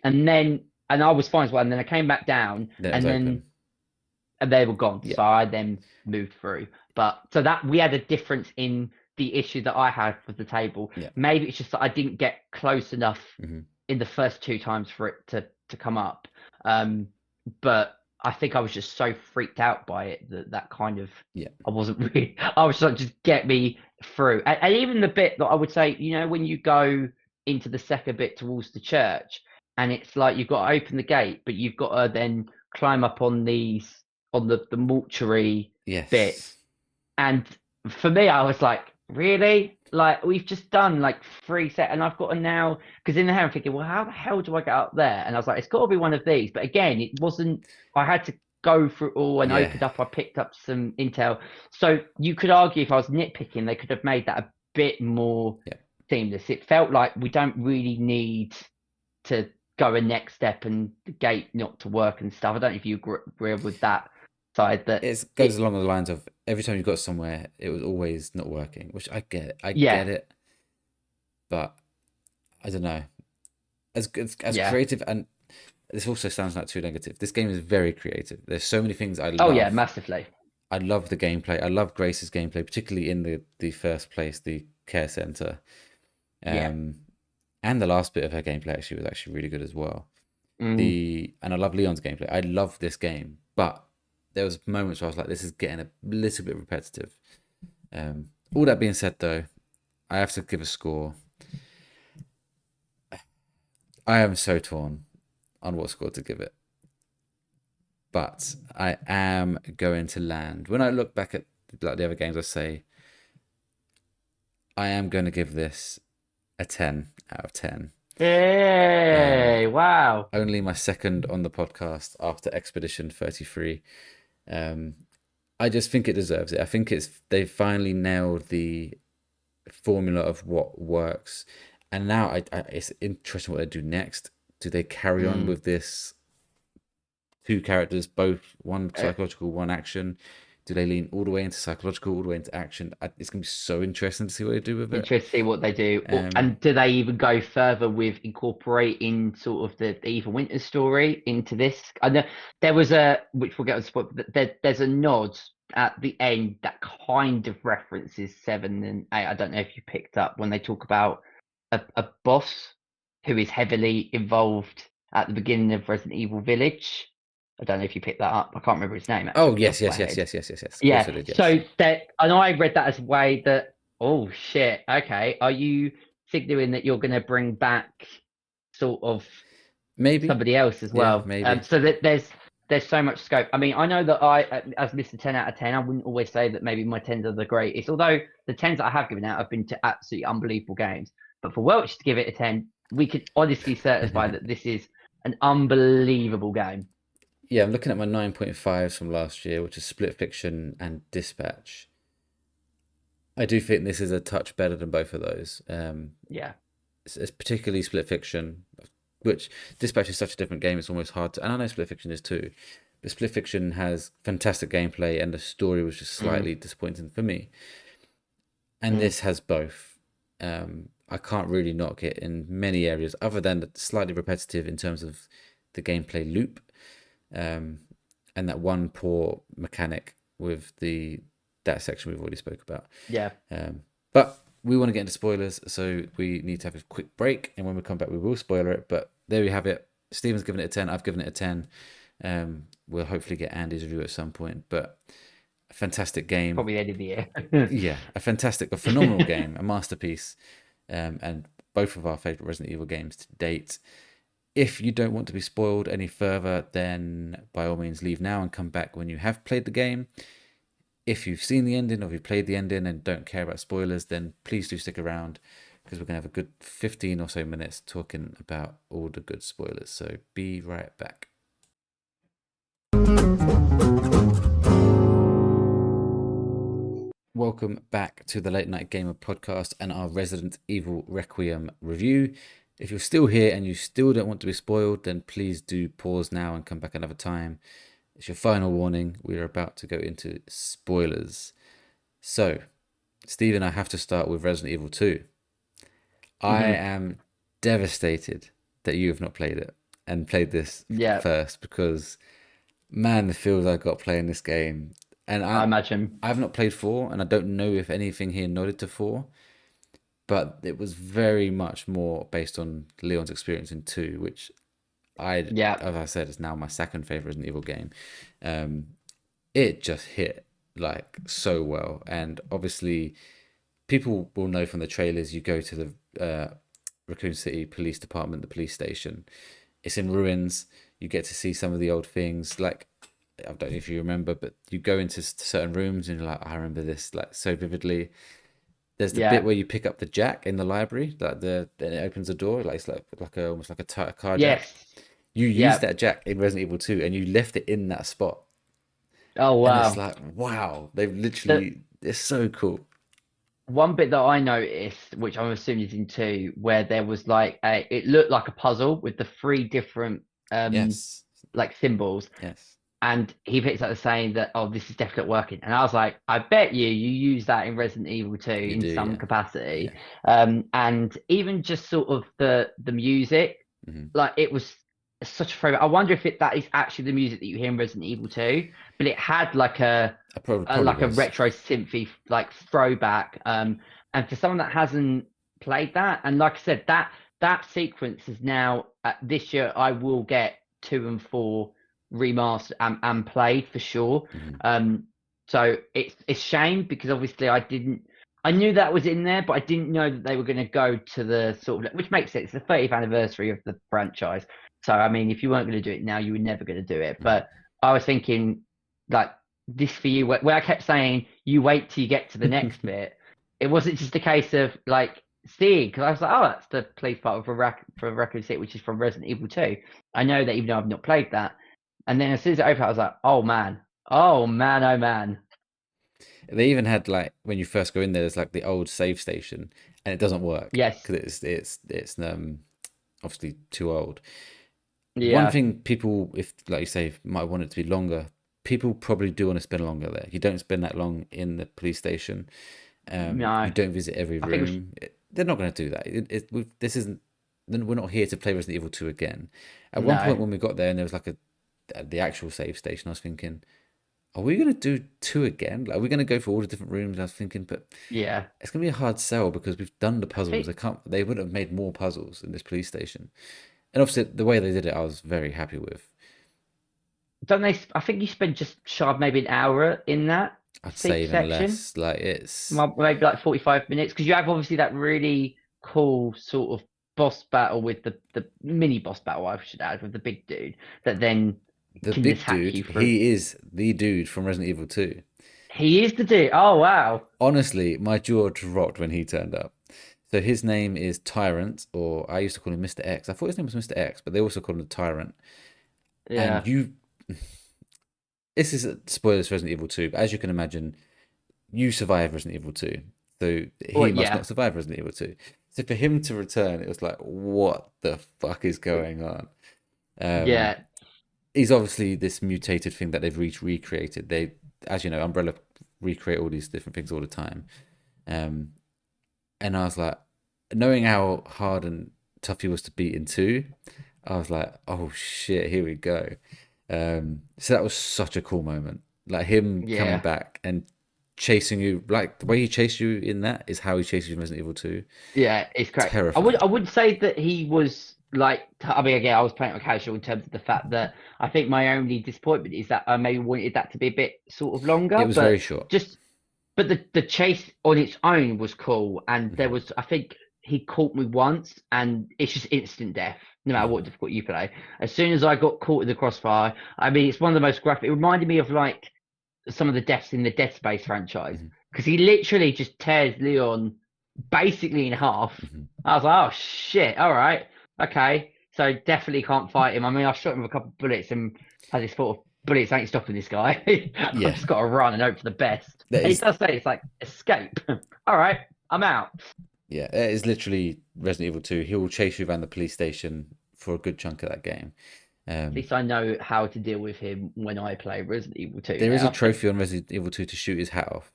And I was fine as well. And then I came back down Then it was and open. then and they were gone. Yeah, So I then moved through. But so that we had a difference in the issue that I had with the table. yeah. Maybe it's just that I didn't get close enough Hmm. in the first two times for it to come up. Um, but I think I was just so freaked out by it that that kind of Yeah. I wasn't really. I was like, just get me through. And even the bit that I would say, when you go into the second bit towards the church, and it's like you've got to open the gate, but you've got to then climb up on the mortuary bits. Yes. And for me, I was like, really? Like we've just done like three set, and I've got to now because in the head I'm thinking, well, how the hell do I get up there? And I was like, it's got to be one of these. But again, it wasn't. I had to go through it all and Yeah. opened up. I picked up some intel, so you could argue if I was nitpicking, they could have made that a bit more Yeah. seamless. It felt like we don't really need to go a next step and the gate not to work and stuff. I don't know if you agree with that side that It goes it, along the lines of every time you got somewhere, it was always not working, which I get it. I yeah, get it, but I don't know. As yeah. creative, and this also sounds like too negative. This game is very creative. There's so many things I Oh yeah, love, massively. I love the gameplay. I love Grace's gameplay, particularly in the first place, the care center. Yeah. Um, and the last bit of her gameplay actually was actually really good as well. Mm. And I love Leon's gameplay. I love this game, but there was moments where I was like, this is getting a little bit repetitive. All that being said, though, I have to give a score. I am so torn on what score to give it, but I am going to land. When I look back at like the other games, I say I am going to give this a 10 out of 10. Um, Hey, wow. only my second on the podcast after Expedition 33. Um, I just think it deserves it. I think they finally nailed the formula of what works, and now it's interesting what they do next. Do they carry on Mm. with this two characters, both one Uh, psychological, one action? Do they lean all the way into psychological, all the way into action? It's gonna be so interesting to see what they do with it. Interested to see what they do. Um, And do they even go further with incorporating sort of the Eva Winter story into this? I know there was which we'll get on spot, but there's a nod at the end that kind of references 7 and 8. I don't know if you picked up when they talk about a boss who is heavily involved at the beginning of Resident Evil Village. I don't know if you picked that up. I can't remember his name actually oh off the yes, top of my yes, yes, head. yes, yes, yes, yes. Of course Yeah. I did. Yes, So that, and I read that as a way that, oh shit, okay, are you signaling that you're going to bring back sort of maybe. somebody else as Yeah, well? maybe. So that there's so much scope. I mean, I know that as Mr. 10 out of 10, I wouldn't always say that maybe my tens are the greatest, although the tens that I have given out have been to absolutely unbelievable games. But for Welch to give it a 10, we could honestly certify that this is an unbelievable game. Yeah, I'm looking at my 9.5s from last year, which is Split Fiction and Dispatch. I do think this is a touch better than both of those. Yeah. It's particularly Split Fiction, which Dispatch is such a different game. It's almost hard to, and I know Split Fiction is too. But Split Fiction has fantastic gameplay, and the story was just Mm, slightly disappointing for me. And mm, this has both. I can't really knock it in many areas, other than the slightly repetitive in terms of the gameplay loop, um, and that one poor mechanic with the that section we've already spoke about. yeah. But we want to get into spoilers, so we need to have a quick break. And when we come back, we will spoiler it. But there we have it. Steven's given it a 10. I've given it a 10. We'll hopefully get Andy's review at some point. But a fantastic game. Probably the end of the year. Yeah, a phenomenal game, a masterpiece. And both of our favorite Resident Evil games to date. If you don't want to be spoiled any further, then by all means leave now and come back when you have played the game. If you've seen the ending or if you've played the ending and don't care about spoilers, then please do stick around because we're going to have a good 15 or so minutes talking about all the good spoilers. So be right back. Welcome back to the Late Night Gamer podcast and our Resident Evil Requiem review. If you're still here and you still don't want to be spoiled, then please do pause now and come back another time. It's your final warning. We are about to go into spoilers. So, Stephen, I have to start with Resident Evil 2. I Hmm. am devastated that you have not played it and played this Yeah, first because, man, the feels I got playing this game. And I imagine. I've not played 4, and I don't know if anything here nodded to 4, but it was very much more based on Leon's experience in 2, which Yeah, as I said, is now my second favorite Resident Evil game. Um, it just hit like so well, and obviously people will know from the trailers. You go to the Raccoon City Police Department, the police station. It's in ruins. You get to see some of the old things. Like I don't know if you remember, but you go into certain rooms and you're like, I remember this like so vividly. There's the bit yeah, where you pick up the jack in the library, like then it opens the door, like it's like a, almost like a car jack. yes, You used yeah. that jack in Resident Evil 2 and you left it in that spot. Oh And it's wow. like, wow, they've The literally, it's so cool. one bit that I noticed, which I'm assuming is in two, where there was like it looked like a puzzle with the three different Yes, like symbols, yes, and he picks up the saying that, oh, this is definitely working, and I was like, I bet you use that in Resident Evil 2 you in do, some yeah, capacity. yeah. And even just sort of the music, Hmm. like it was. such a throwback. I wonder if that is actually the music that you hear in Resident Evil 2, but it had like I probably like a was. retro synthy like throwback. And for someone that hasn't played that, and like I said, that sequence is now this year I will get 2 and 4 remastered and played for sure. Mhm. So it's shame because obviously I knew that was in there, but I didn't know that they were going to go to the sort of, which makes sense. It's the 30th anniversary of the franchise. So, I mean, if you weren't going to do it now, you were never going to do it. Mhm. But I was thinking, like, this for you, where I kept saying, you wait till you get to the next bit. It wasn't just a case of, like, seeing, because I was like, oh, that's the police part of for Raccoon City, which is from Resident Evil 2. I know that even though I've not played that. And then as soon as it opened, I was like, oh, man. Oh, man, oh, man. They even had like when you first go in there, there's like the old save station, and it doesn't work Yes. because it's obviously too old. One Yeah. thing people, if like you say, might want it to be longer. People probably do want to spend longer there. You don't spend that long in the police station. No. You don't visit every I think it was, room. They're not going to do that. This isn't. Then we're not here to play Resident Evil 2 again. At one no. point when we got there and there was like the actual save station, I was thinking, are we going to do 2 again? Like, are we going to go for all the different rooms? I was thinking, but Yeah. it's going to be a hard sell because we've done the I puzzles. think They would have made more puzzles in this police station. And obviously, the way they did it, I was very happy with. don't they? I think you spend just shy of maybe an hour in that I'd say even section, less. Like it's well, maybe like 45 minutes, because you have obviously that really cool sort of boss battle with the mini boss battle. I should add with the big dude that then the can big attack dude. you through. He is the dude from Resident Evil 2. He is the dude. Oh wow. Honestly, my jaw dropped when he turned up. So his name is Tyrant, or I used to call him Mr. X. I thought his name was Mr. X, but they also call him the Tyrant. And Yeah. this is spoilers for Resident Evil 2, but as you can imagine, you survived Resident Evil 2. So Well, he must yeah. not survive Resident Evil 2. So for him to return, it was like, what the fuck is going on? Um, Yeah. he's obviously this mutated thing that they've recreated. They, as you know, Umbrella recreate all these different things all the time. Um, and I was like, knowing how hard and tough he was to beat in 2, I was like, oh shit, here we go. So that was such a cool moment. Like him coming Yeah. back and chasing you, like the way he chased you in that is how he chases you in Resident Evil 2. Yeah, it's great. I Terrifying. wouldn't say that he was like, I mean, again, I was playing it casual in terms of the fact that I think my only disappointment is that I maybe wanted that to be a bit sort of It longer, was very but short. just but the chase on its own was cool, and there Hmm. was, I think he caught me once, and it's just instant death, no matter what Hmm. difficult you play. As soon as I got caught in the crossfire, I mean, it's one of the most graphic. It reminded me of like some of the deaths in the Dead Space franchise, Hmm. because he literally just tears Leon basically in half. Hmm. I was like, oh shit, all right, okay. So definitely can't fight him. I mean, I shot him with a couple of bullets and had this thought of bullets ain't stopping this guy. I've Yeah, just got to run and hope for the best. that And he is. does say it's like escape. All right, I'm out. Yeah, that is literally Resident Evil 2. He will chase you around the police station for a good chunk of that game. At Um, least I know how to deal with him when I play Resident Evil 2 there is a now. trophy on Resident Evil 2 to shoot his hat off.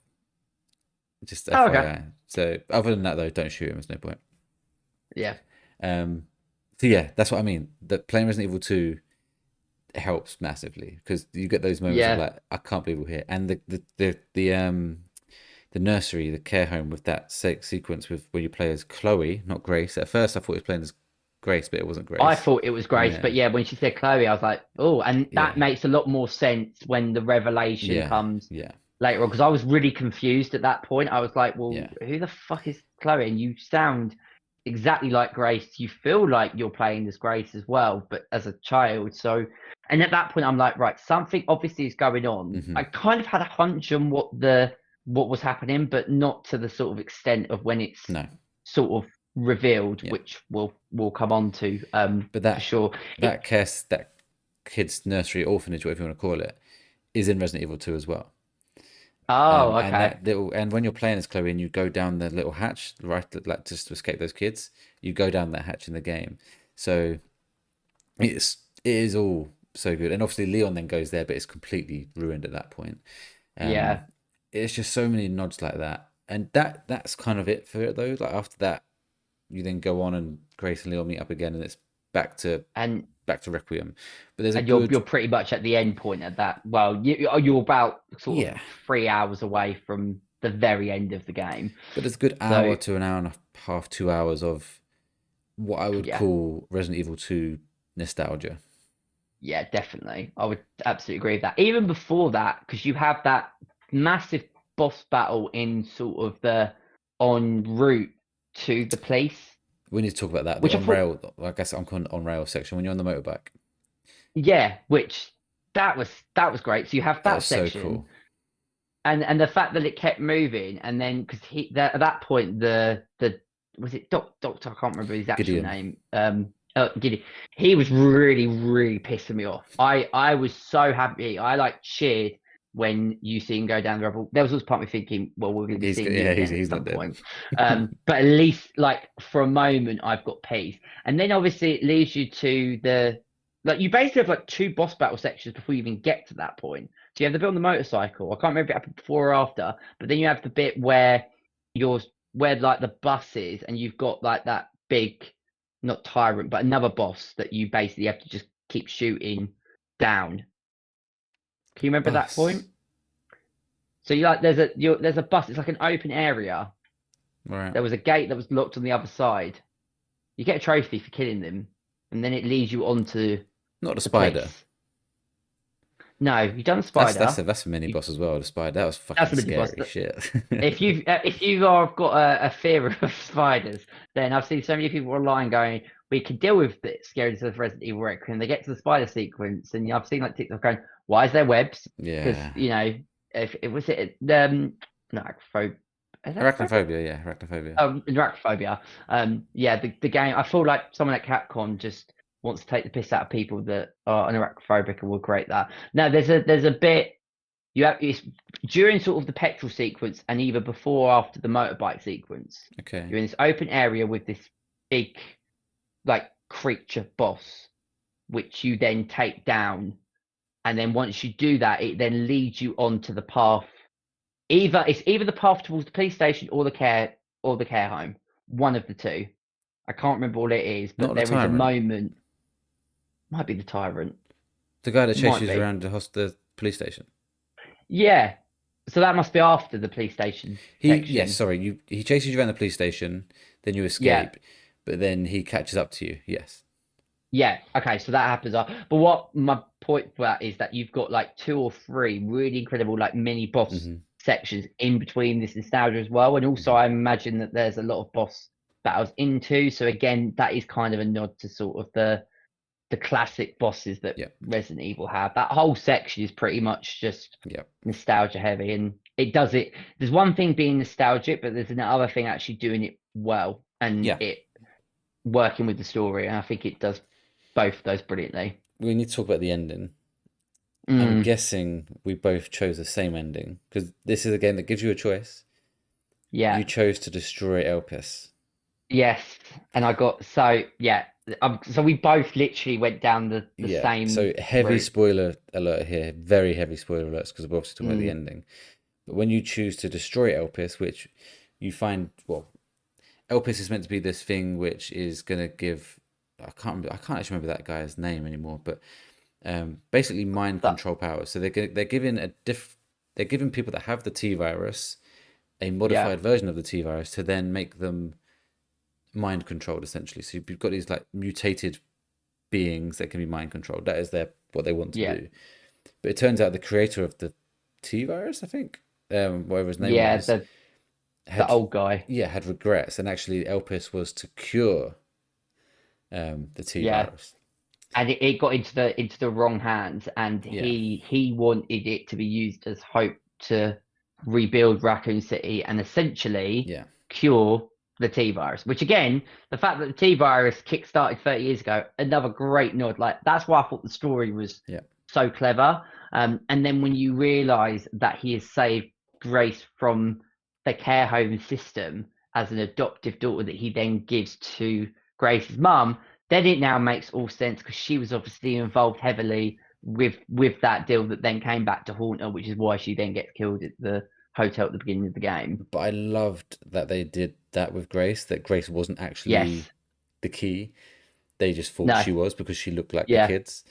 Just Oh, okay. FYI. So other than that, though, don't shoot him. There's no point. Yeah. Um, so yeah, that's what I mean. That playing Resident Evil 2 helps massively because you get those moments of Yeah. like, I can't believe we're here, and the nursery, the care home with that sequence with where you play as Chloe, not Grace. At first, I thought he was playing as Grace, but it wasn't I Grace. thought it was Grace, Yeah, but yeah, when she said Chloe, I was like, oh, and that yeah, makes a lot more sense when the revelation yeah, comes yeah, later on, because I was really confused at that point. I was like, well, yeah. who the fuck is Chloe? And you sound exactly like Grace. You feel like you're playing as Grace as well, but as a child. So, and at that point, I'm like, right, something obviously is going on. Hmm. I kind of had a hunch on what was happening, but not to the sort of extent of when it's No, sort of revealed, yeah. which we'll come on to But for sure. that that kid's nursery orphanage, whatever you want to call it, is in Resident Evil 2 as well. Oh, And okay. that little, and when you're playing as Chloe and you go down the little hatch, right, like just to escape those kids, you go down that hatch in the game. So it is all so good. And obviously Leon then goes there, but it's completely ruined at that point. Um, Yeah. it's just so many nods like that, and that's kind of it for it though. Like after that, you then go on and Grace and Leon meet up again, and it's back to And back to Requiem. But there's a And you're good, pretty much at the end point of that. Well, you're about sort of yeah, 3 hours away from the very end of the game. but there's a good So hour to an hour and a half, 2 hours of what I would yeah, call Resident Evil 2 nostalgia. yeah, definitely. I would absolutely agree with that. Even before that, because you have that massive boss battle in sort of the en route to the police, We need to talk about that. The which I on thought, rail, I guess I'm calling it on rail section when you're on the motorbike. yeah, which that was great. So you have That that was so section, cool. and the fact that it kept moving, and then because at that point the was it Doctor, I can't remember his actual Gideon. name, Giddy, he was really pissing me off. I was so happy, I like cheered when you see him go down the rubble. There was also part of me thinking, well, we're going to be seeing him Yeah, again at he's some not dead. point. But at least like for a moment I've got peace, and then obviously it leads you to the, like, you basically have like two boss battle sections before you even get to that point. So you have the bit on the motorcycle. I can't remember if it happened before or after, but then you have the bit where you're where like the bus is, and you've got like that big, not tyrant, but another boss that you basically have to just keep shooting down. Can you remember that point? Bus. So there's a bus. It's like an open area. Right. There was a gate that was locked on the other side. You get a trophy for killing them, and then it leads you onto Not the the spider. police. No, you've done That's spider. that's a mini You, boss as well. The spider. That was that's fucking a mini boss. scary shit. If you have got a fear of spiders, then I've seen so many people online going, we can deal with the scariness of Resident Evil Requiem. They get to the spider sequence, and I've seen like TikTok going, why is there webs? Because Yeah. if it was it no, acrophobe, is that acrophobe? Arachnophobia. Yeah, arachnophobia. Arachnophobia. Yeah, the game. I feel like someone at Capcom just wants to take the piss out of people that are arachnophobic and will create that. Now, there's a bit you have it's during sort of the petrol sequence and either before or after the motorbike sequence. Okay. You're in this open area with this big like creature boss, which you then take down, and then once you do that, it then leads you onto the path. Either the path towards the police station or the care home. One of the two. I can't remember what it is, but Not the there is a tyrant. moment. Might be the tyrant. The guy that Might chases you be. around the police station. Yeah. So that must be after the police station Yes, section. sorry. He chases you around the police station, then you Yeah. escape, but then he catches up to you. Yes. Yeah. Okay. So that happens. But what my point for that is that you've got like two or three really incredible like mini boss Hmm. sections in between this nostalgia as well. And also, Hmm. I imagine that there's a lot of boss battles into. So again, that is kind of a nod to sort of the classic bosses that Yeah. Resident Evil have. That whole section is pretty much just Yeah. nostalgia heavy, and it does it. There's one thing being nostalgic, but there's another thing actually doing it well and Yeah. it working with the story. And I think it does both of those brilliantly. We need to talk about the ending. I'm Mm, guessing we both chose the same ending because this is a game that gives you a choice. yeah, You chose to destroy Elpis. yes, and I got so yeah. So we both literally went down the Yeah. same So heavy route. spoiler alert here. Very heavy spoiler alerts because we're obviously talking about the Mm, ending. But when you choose to destroy Elpis, which you find, well, Elpis is meant to be this thing which is gonna give. I can't actually remember that guy's name anymore, but basically mind but control powers. So they're giving they're giving people that have the T virus a yeah, modified version of the T virus to then make them mind controlled essentially. So you've got these like mutated beings that can be mind controlled. That is their what they want to yeah, do. But it turns out the creator of the T virus, I think, whatever his name yeah. was, The had old guy. had regrets, and actually Elpis was to cure the T Yeah, virus. and it got into the wrong hands, and Yeah, he wanted it to be used as hope to rebuild Raccoon City and essentially yeah, cure the T virus. Which again, the fact that the T virus kick-started 30 years ago, another great nod. Like that's why I thought the story was yeah. so clever. And then when you realise that he has saved Grace from the care home system as an adoptive daughter that he then gives to Grace's mum, then it now makes all sense because she was obviously involved heavily with that deal that then came back to haunt her, which is why she then gets killed at the hotel at the beginning of the game. But I loved that they did that with Grace. That Grace wasn't Yes. actually the key. They just thought No. she was because she looked like the Yeah. kids.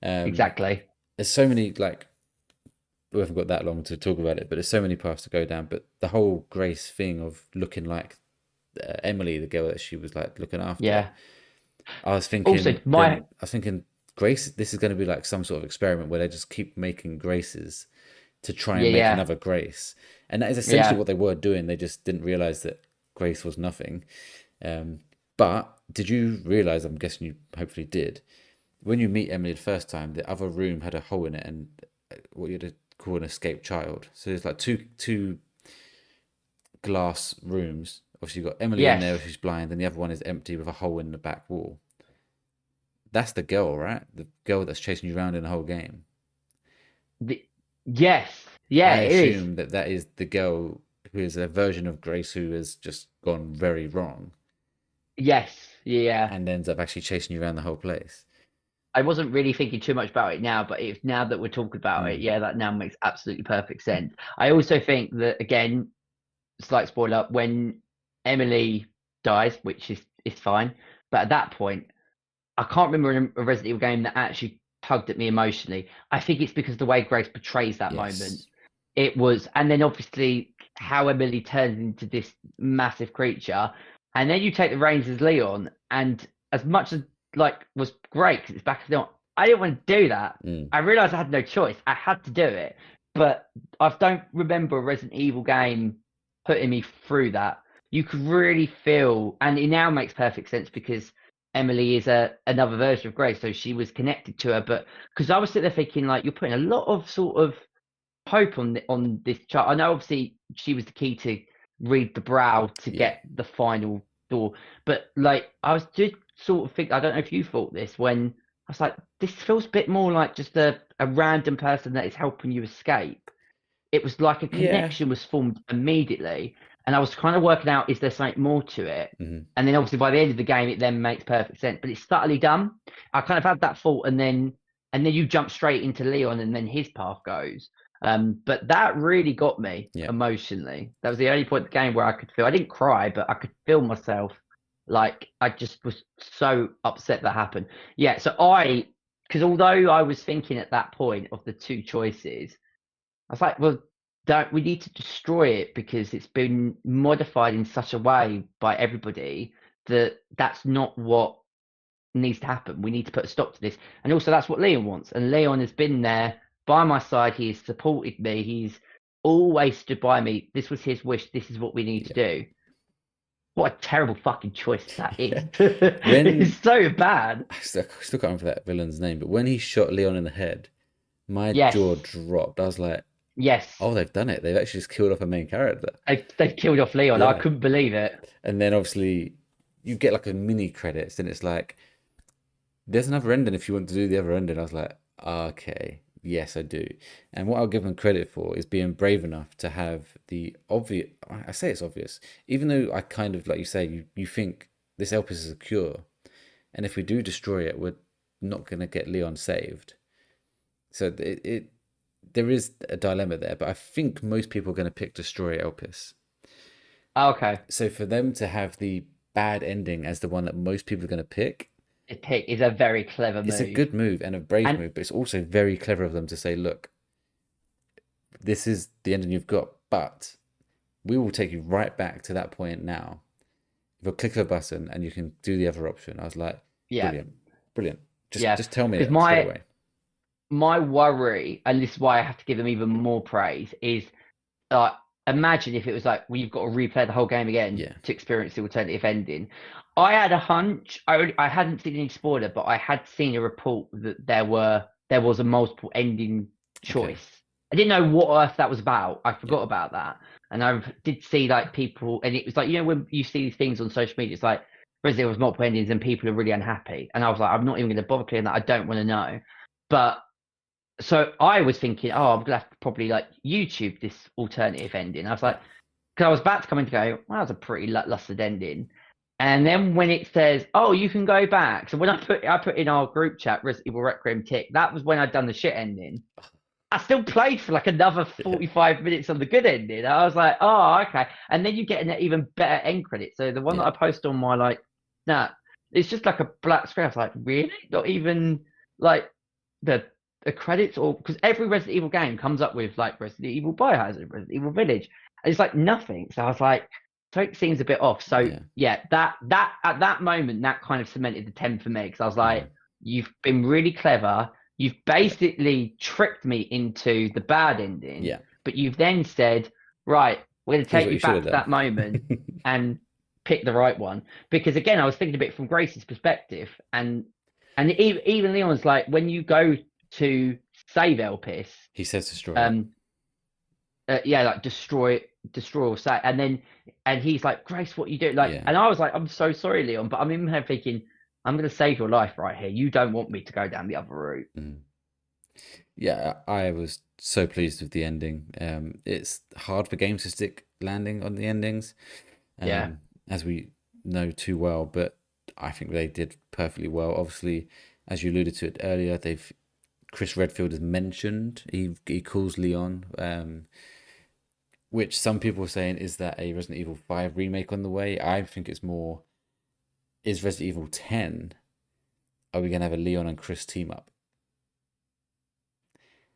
Um, Exactly. there's so many like we haven't got that long to talk about it, but there's so many paths to go down. But the whole Grace thing of looking like Emily, the girl that she was like looking after, Yeah. I was Also, thinking my then I was thinking Grace, this is going to be like some sort of experiment where they just keep making Graces to try and yeah, make yeah, another Grace, and that is essentially yeah. what they were doing. They just didn't realize that Grace was nothing. Um, but did you realize? I'm guessing you hopefully did. When you meet Emily the first time, the other room had a hole in it, and what you'd call an escaped child. So there's like two glass rooms. Obviously, you've got Emily in Yes. there, who's blind, and the other one is empty with a hole in the back wall. That's the girl, right? The girl that's chasing you around in the whole game. The, yes. Yeah, I it is. assume that that is the girl who is a version of Grace who has just gone very wrong Yes. Yeah. and ends up actually chasing you around the whole place. I wasn't really thinking too much about it now, but if now that we're talking about it, Mm. yeah, that now makes absolutely perfect sense. I also think that again, slight spoiler, when Emily dies, which is fine, but at that point, I can't remember a Resident Evil game that actually tugged at me emotionally. I think it's because the way Grace portrays that moment. Yes. It was, and then obviously how Emily turns into this massive creature, and then you take the reins as Leon, and as much as like was great because it's back as Leon, I didn't want to do that. Mm. I realized I had no choice. I had to do it, but I don't remember a Resident Evil game putting me through that. You could really feel, and it now makes perfect sense because Emily is another version of Grace, so she was connected to her. But because I was sitting there thinking, like, you're putting a lot of sort of hope on this child. I know obviously she was the key to read the brow to Yeah. get the final door, but like I was just sort of think I don't know if you thought this when I was like, this feels a bit more like just a random person that is helping you escape. It was like a Yeah. connection was formed immediately, and I was kind of working out is there something more to it. Mm-hmm. And then obviously by the end of the game, it then makes perfect sense. But it's subtly done. I kind of had that thought, and then you jump straight into Leon, and then his path goes. But that really got me Yeah. emotionally. That was the only point in the game where I could feel. I didn't cry, but I could feel myself. Like I just was so upset that happened. Yeah. Because although I was thinking at that point of the two choices, I was like, well, don't we need to destroy it because it's been modified in such a way by everybody that that's not what needs to happen. We need to put a stop to this. And also that's what Leon wants. And Leon has been there by my side. He has supported me. He's always stood by me. This was his wish. This is what we need to Yeah. do. What a terrible fucking choice that is. Yeah. It's When so bad. I still can't remember that villain's name, but when he shot Leon in the head, my Yes. jaw dropped. I was like, Yes. "Oh, they've done it! They've actually just killed off a main character." They've killed off Leon. I Yeah, couldn't believe it. and then obviously you get like a mini credits, and it's like there's another ending if you want to do the other ending. I was like, okay, yes, I do. And what I'll give them credit for is being brave enough to have the obvious. I say it's obvious, even though I kind of like you say you think this Elpis is a cure, and if we do destroy it, we're not going to get Leon saved. So it there is a dilemma there, but I think most people are going to pick destroy Elpis. Okay. So for them to have the bad ending as the one that most people are going to pick, His pick is a very clever it's a move. good move and a brave And move, but it's also very clever of them to say, look, this is the ending you've got, but we will take you right back to that point now. If you click of a button and you can do the other option. I was like, yeah, brilliant, brilliant. Just yeah. just tell me Because it straight away. my worry, and this is why I have to give them even more praise, is like imagine if it was like well, you've got to replay the whole game again Yeah, to experience the alternative ending. I had a hunch. I hadn't seen any spoiler, but I had seen a report that there was a multiple ending okay, choice. I didn't know what earth that was about. I yeah, forgot about that, and I did see like people, and it was like when you see these things on social media, it's like Resident Evil was multiple endings and people are really unhappy, and I was like, I'm not even going to bother clearing that. I don't want to know, but so I was thinking, oh, I'm gonna have to probably like YouTube this alternative ending. I was yeah, like, because I was about to come in to go, well, that was a pretty lackluster ending. And then when it says, oh, you can go back. So when I put in our group chat Resident Evil Requiem tick, that was when I'd done the shit ending. I still played for like another yeah, 45 minutes on the good ending. I was like, oh, okay. And then you get an even better end credit. So the one that yeah, I post on my like, nah. it's just like a black screen. I was like, really? Not even like the the credits, or because every Resident Evil game comes up with like Resident Evil Biohazard, Resident Evil Village, and it's like nothing. So I was like, something seems a bit off. So Yeah. yeah, that at that moment, that kind of cemented the 10 for me, because I was Mm. like, you've been really clever. You've Yeah. basically tricked me into the bad ending, Yeah. but you've then said, right, we're going to Here's take what you you should back have to done. that moment and pick the right one. Because again, I was thinking a bit from Grace's perspective, and even Leon's like, when you go to save Elpis, He says destroy it. um, yeah, like destroy or say, and he's like, Grace, what you do? Like, Yeah. and I was like, I'm so sorry, Leon, but I'm in here thinking, I'm going to save your life right here. You don't want me to go down the other route. Mm. Yeah, I was so pleased with the ending. It's hard for games to stick landing on the endings, Yeah. as we know too well, but I think they did perfectly well. Obviously, as you alluded to it earlier, they've Chris Redfield is mentioned. He calls Leon, which some people are saying is that a Resident Evil 5 remake on the way. I think it's more, is Resident Evil 10. Are we gonna have a Leon and Chris team up?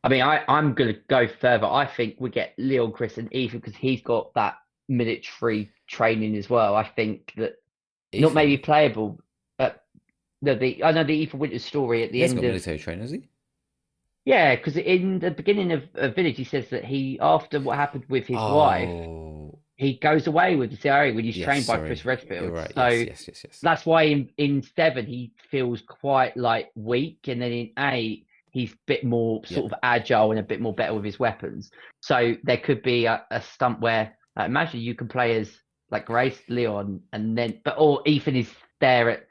I mean, I'm going to go further. I think we get Leon, Chris, and Ethan because he's got that military training as well. I think that not maybe Ethan, playable, but I know the Ethan Winters story at he the hasn't end got of. military training, has he? Yeah, because in the beginning of Village, he says that he, after what happened with his wife, Oh, he goes away with the CIA when he's yes, trained by Chris sorry. You're Redfield. right. Yes, So yes, yes, yes. that's why in seven he feels quite like weak, and then in eight he's a bit more Yeah, sort of agile and a bit more better with his weapons. So there could be a stunt where imagine you can play as like Grace, Leon, and then or Ethan is there at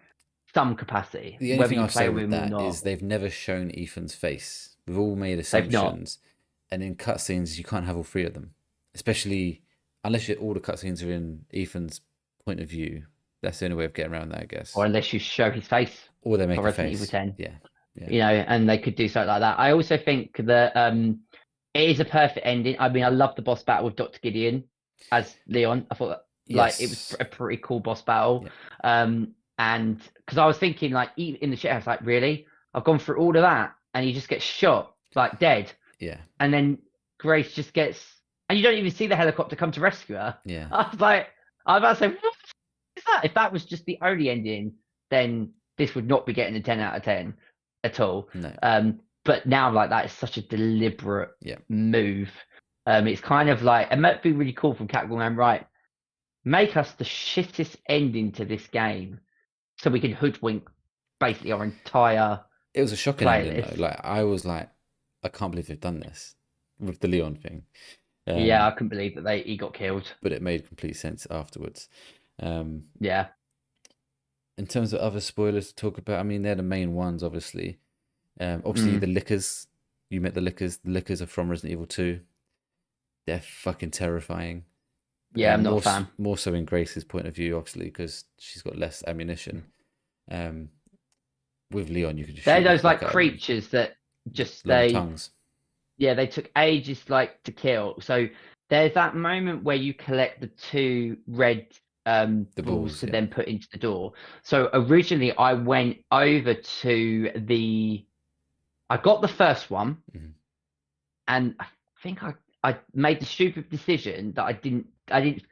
some capacity, the only whether thing you I'll play say with with him or that not. is they've never shown Ethan's face. We've all made They've not. assumptions, and in cutscenes you can't have all three of them, especially unless all the cutscenes are in Ethan's point of view. That's the only way of getting around that, I Or guess. unless you show his face Or they for make a Resident Evil face. 10, Yeah, yeah. you know, and they could do something like that. I also think that it is a perfect ending. I mean, I love the boss battle with Dr. Gideon as Leon. I thought like it was Yes. a pretty cool boss battle. Yeah, And because I was thinking like in the shit, I was like, really? I've gone through all of that, and he just gets shot like dead, yeah, and then Grace just gets, and you don't even see the helicopter come to rescue her. yeah. I was like, I was about to say, what is that? If that was just the only ending, then this would not be getting a 10 out of 10 at all. No, But now I'm like, that is such a deliberate yeah. move. It's kind of like, it might be really cool from Capcom going, right, make us the shittest ending to this game so we can hoodwink basically our entire It was a shocking ending though. playlist. Like I was like, I can't believe they've done this with the Leon thing. Yeah, Um, I couldn't believe that he got killed. but it made complete sense afterwards. Um, Yeah. in terms of other spoilers to talk about, I mean, they're the main ones, obviously. Obviously, Mm. the Lickers. You met the Lickers. The Lickers are from Resident Evil 2. They're fucking terrifying. Yeah, I'm not a More, fan. more so in Grace's point of view, obviously, because she's got less ammunition. Um, with Leon, you could just They're shoot the those fuck like out of them. creatures that just Long tongues. yeah, they took ages like to kill. So there's that moment where you collect the two red The balls balls, to yeah. then put into the door. So originally I went over to I got the first one, Mhm. and I think I made the stupid decision that I didn't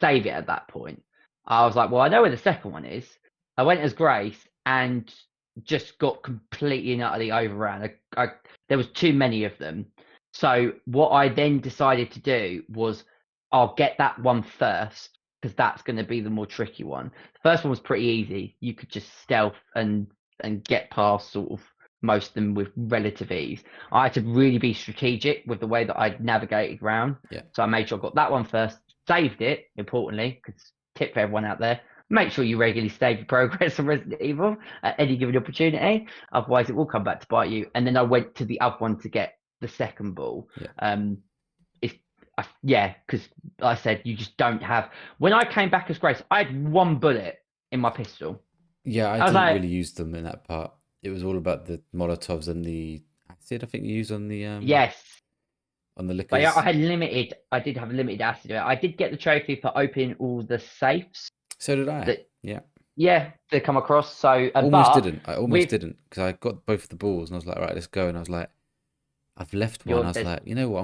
save it at that point. I was like, well, I know where the second one is. I went as Grace and just got completely and utterly overrun. There was too many of them. So what I then decided to do was I'll get that one first because that's going to be the more tricky one. The first one was pretty easy. You could just stealth and get past sort of most of them with relative ease. I had to really be strategic with the way that I navigated around. Yeah. So I made sure I got that one first, saved it, importantly, because tip for everyone out there, make sure you regularly save your progress on Resident Evil at any given opportunity. Otherwise, it will come back to bite you. And then I went to the other one to get the second ball. Yeah. It's yeah, because I said you just don't have. When I came back as Grace, I had one bullet in my pistol. Yeah, I I was didn't like, really use them in that part. It was all about the Molotovs and the acid, I think you use yes. on the But yeah, liquors. I did have a limited acid. I did get the trophy for opening all the safes. So did I. That Yeah. yeah, to come across. So, Almost but didn't. I almost with didn't because I got both of the balls and I was like, right, let's go. And I was like, I've left one. I was there's like, you know what?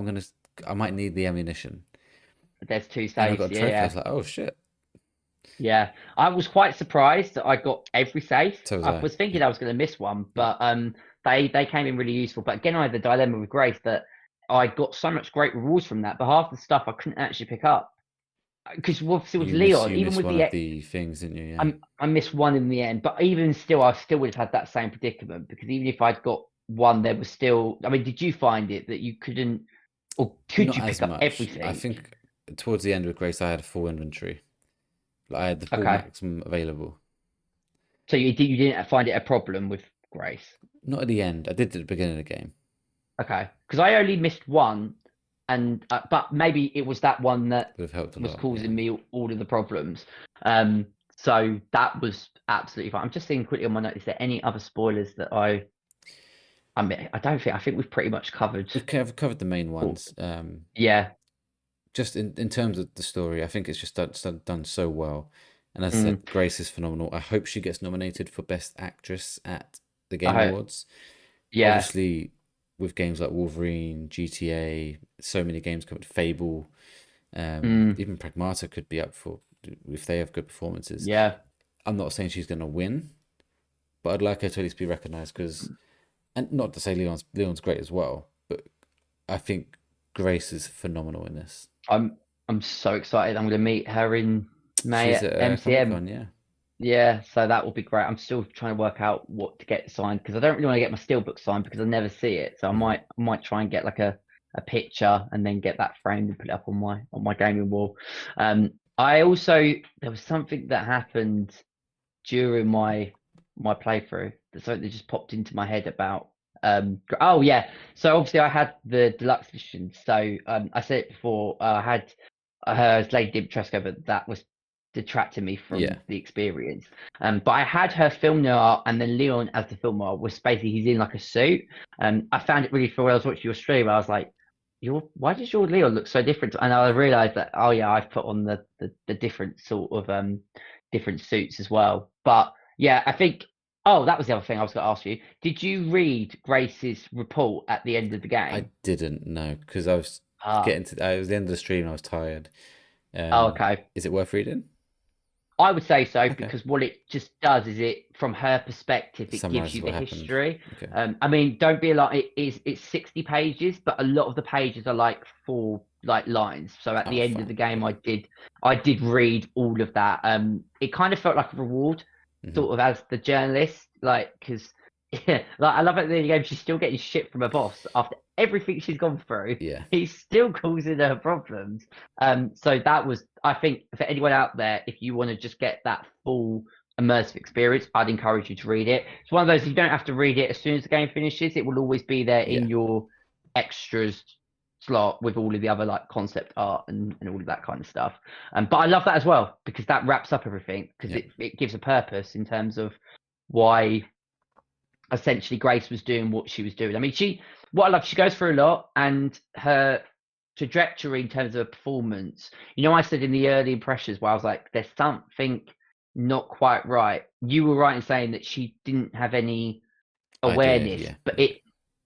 I might need the ammunition. two And I saves. got a Yeah, trophy. I yeah, was like, oh shit. yeah. I was quite surprised that I got every save. So was I I. was thinking Yeah. I was going to miss one, Yeah. but they came in really useful. But again, I had the dilemma with Grace that I got so much great rewards from that, but half the stuff I couldn't actually pick up because obviously with Leon, You even miss with one the of the things, didn't you? Yeah. I missed one in the end, but even still, I still would have had that same predicament because even if I'd got one, there was still. I mean, did you find it that you couldn't, or could Not you as pick up much. I everything? think towards the end with Grace, I had a full inventory. Like, I had the full Okay, maximum available. so you didn't find it a problem with Grace? Not at the end. I did at the beginning of the game. Okay, because I only missed one, and but maybe it was that one that Would have helped a was lot. Yeah. causing me all of the problems. So that was absolutely fine. I'm just thinking quickly on my note. Is there any other spoilers that I mean, I don't think. I think we've pretty much covered. We've covered the main All, ones. yeah. Just in terms of the story, I think it's just done so well. And as I Mm, said, Grace is phenomenal. I hope she gets nominated for Best Actress at the I Game hope. Awards. Yeah. Obviously, with games like Wolverine, GTA, so many games coming, Fable, Mm, even Pragmata could be up for if they have good performances. yeah. I'm not saying she's going to win, but I'd like her to at least be recognized because, and not to say Leon's great as well, but I think Grace is phenomenal in this. I'm I'm so excited. I'm going to meet her in May She's at at Comic MCM. Con, yeah. Yeah, so that will be great. I'm still trying to work out what to get signed because I don't really want to get my steelbook signed because I never see it. So Hmm. I might try and get like a picture and then get that framed and put it up on my gaming wall. I also there was something that happened during my playthrough that something that just popped into my head about oh yeah, so obviously I had the deluxe edition, so I said it before, I had her Lady Dimitrescu, but that was detracting me from Yeah, the experience. But I had her film noir and then Leon as the film noir was basically he's in like a suit. I found it really cool when I was watching your stream. I was like, your why does your Leon look so different? And I realized that oh yeah, I've put on the different sort of different suits as well. But yeah, I think. Oh, that was the other thing I was going to ask you. Did you read Grace's report at the end of the I game? didn't know because I was Ah, it was the end of the stream. And I was tired. oh, okay. Is it worth reading? I would say so Okay. because what it just does is it, from her perspective, it gives Summarizes you what the happened. history. Okay. I mean, don't be like it's 60 pages, but a lot of the pages are like four like lines. So at Oh, the end of fine. the game, Yeah. I did read all of that. It kind of felt like a reward, Hmm. sort of as the journalist, like because yeah, like I love at the end of the game, she's still getting shit from her boss after everything she's gone through. Yeah. He's still causing her problems. So that was, I think, for anyone out there, if you want to just get that full immersive experience, I'd encourage you to read it. It's one of those you don't have to read it as soon as the game finishes. It will always be there Yeah. in your extras slot with all of the other like concept art and all of that kind of stuff. But I love that as well because that wraps up everything because Yeah. it gives a purpose in terms of why essentially Grace was doing what she was doing. I mean, what I love, she goes through a lot and her trajectory in terms of her performance. You know, I said in the early impressions where I was like, there's something not quite right. You were right in saying that she didn't have any Idea. awareness, Yeah. but Yeah.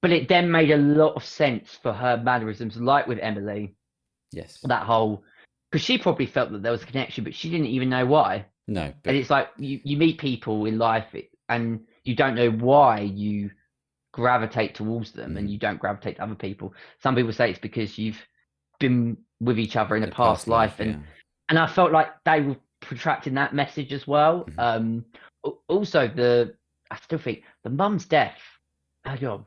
it then made a lot of sense for her mannerisms, like with Emily, Yes. that whole because she probably felt that there was a connection, but she didn't even know why. No, And but it's like you meet people in life and you don't know why you gravitate towards them and mhm. you don't gravitate to other people. Some people say it's because you've been with each other in a In a past past life, life. Yeah. and I felt like they were protracting that message as well. Hmm. Also I still think the mum's death. Oh God,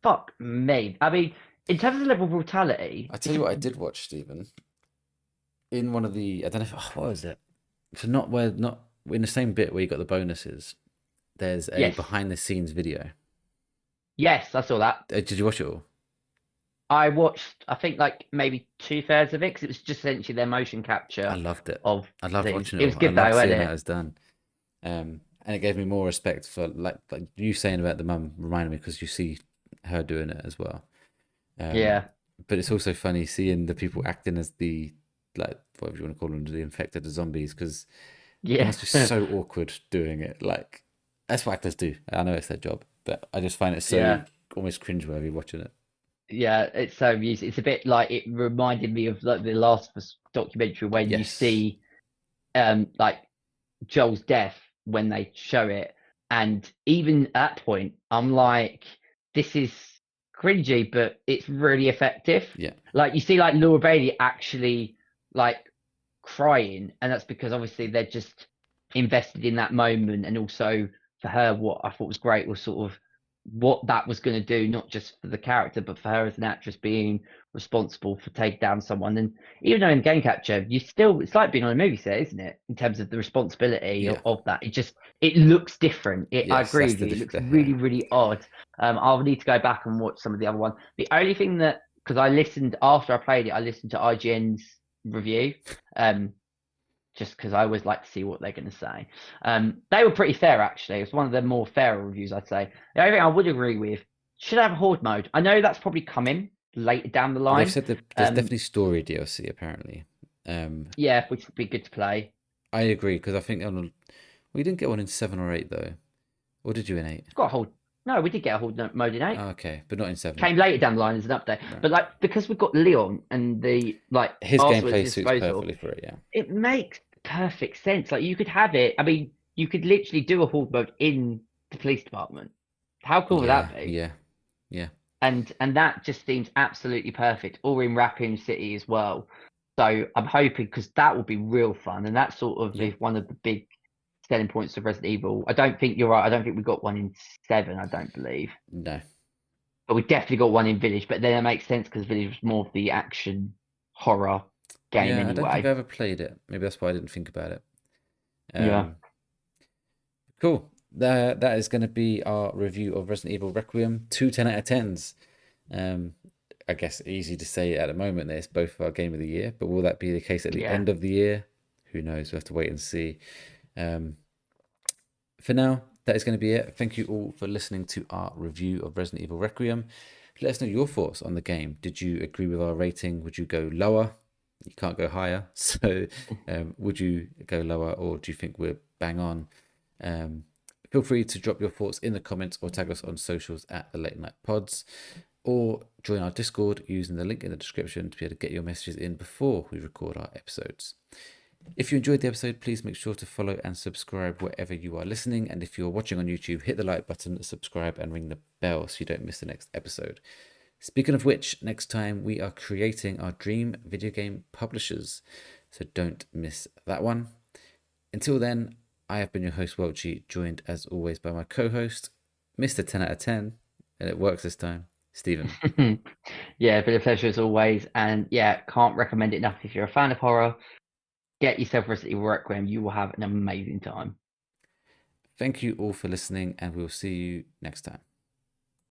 fuck me. I mean, in terms of the level of brutality, I tell it's you what, I did watch Stephen in one of the. I don't know if what was it. So not in the same bit where you got the bonuses. There's a yes, behind the scenes video. yes, I saw that. Did you watch it all? I watched, I think, like maybe two-thirds of it because it was just essentially their motion I capture loved it. of I loved things. watching it It was all. I good though, loved wasn't seeing how it it? was done. And it gave me more respect for like you saying about the mum reminded me because you see her doing it as well. Um, Yeah. but it's also funny seeing the people acting as the like whatever you want to call them, the infected, the zombies, because It Yeah. must be so awkward doing it. Like, that's what actors do. I know it's their job, but I just find it so Yeah. almost cringeworthy watching it. Yeah, it's so amusing. It's a bit like it reminded me of like the Last of Us documentary when you Yes. see like Joel's death when they show it. And even at that point, I'm like, this is cringy, but it's really effective. Yeah. Like you see like Laura Bailey actually like crying, and that's because obviously they're just invested in that moment. And also for her, what I thought was great was sort of what that was going to do, not just for the character, but for her as an actress being responsible for taking down someone. And even though in Game Capture, you still, it's like being on a movie set, isn't it? In terms of the responsibility Yeah. of that. It just, it looks different. I Yes, agree that's with you. It looks the really, really odd. I'll need to go back and watch some of the other ones. The only thing that, because I listened after I played it, I listened to IGN's review. Um, just because I always like to see what they're going to say. They were pretty fair, actually. It was one of the more fairer reviews, I'd say. The only thing I would agree with, should have a horde mode. I know that's probably coming later down the They've line. said that there's definitely story DLC apparently. Yeah, which would be good to play. I agree because I think we didn't get one in 7 or 8 though, or did you in 8? It's got a horde. No, we did get a horde mode in 8. Oh, okay, but not in 7. Came later down the line as an update. Right. But like because we've got Leon and the like His arsenal at gameplay his suits disposal, perfectly for it. Yeah. it makes perfect sense. Like you could have it. I mean, you could literally do a horde mode in the police department. How cool would Yeah. that be? Yeah. Yeah. And that just seems absolutely perfect, or in Raccoon City as well. So I'm hoping because that will be real fun, and that sort of Yeah. is one of the big selling points of Resident Evil. I don't think you're right. I don't think we got one in 7. I don't believe, No. but we definitely got one in Village. But then it makes sense because Village was more of the action horror game Yeah, I don't think I anyway. ever played it. Maybe that's why I didn't think about it. Yeah, Um, cool. That is going to be our review of Resident Evil Requiem. 2 10 out of 10s. Um, I guess easy to say at the moment that it's both our game of the year, but will that be the case at the yeah. end of the year? Who knows? We'll have to wait and see. Um, for now, that is going to be it. Thank you all for listening to our review of Resident Evil Requiem. Let us know your thoughts on the game. Did you agree with our rating? Would you go lower? You can't go higher. So, would you go lower, or do you think we're bang on? Um, feel free to drop your thoughts in the comments or tag us on socials at the Late Night Pods, or join our Discord using the link in the description to be able to get your messages in before we record our episodes. If you enjoyed the episode, please make sure to follow and subscribe wherever you are listening. And if you're watching on YouTube, hit the like button, subscribe, and ring the bell so you don't miss the next episode. Speaking of which, next time we are creating our dream video game publishers, so don't miss that one. Until then, I have been your host, Welchy, joined as always by my co-host, Mr. 10 out of 10, and it works this time, Stephen. Yeah, been a pleasure as always. And yeah, can't recommend it enough. If you're a fan of horror, get yourself Resident Evil Requiem. You will have an amazing time. Thank you all for listening, and we'll see you next time.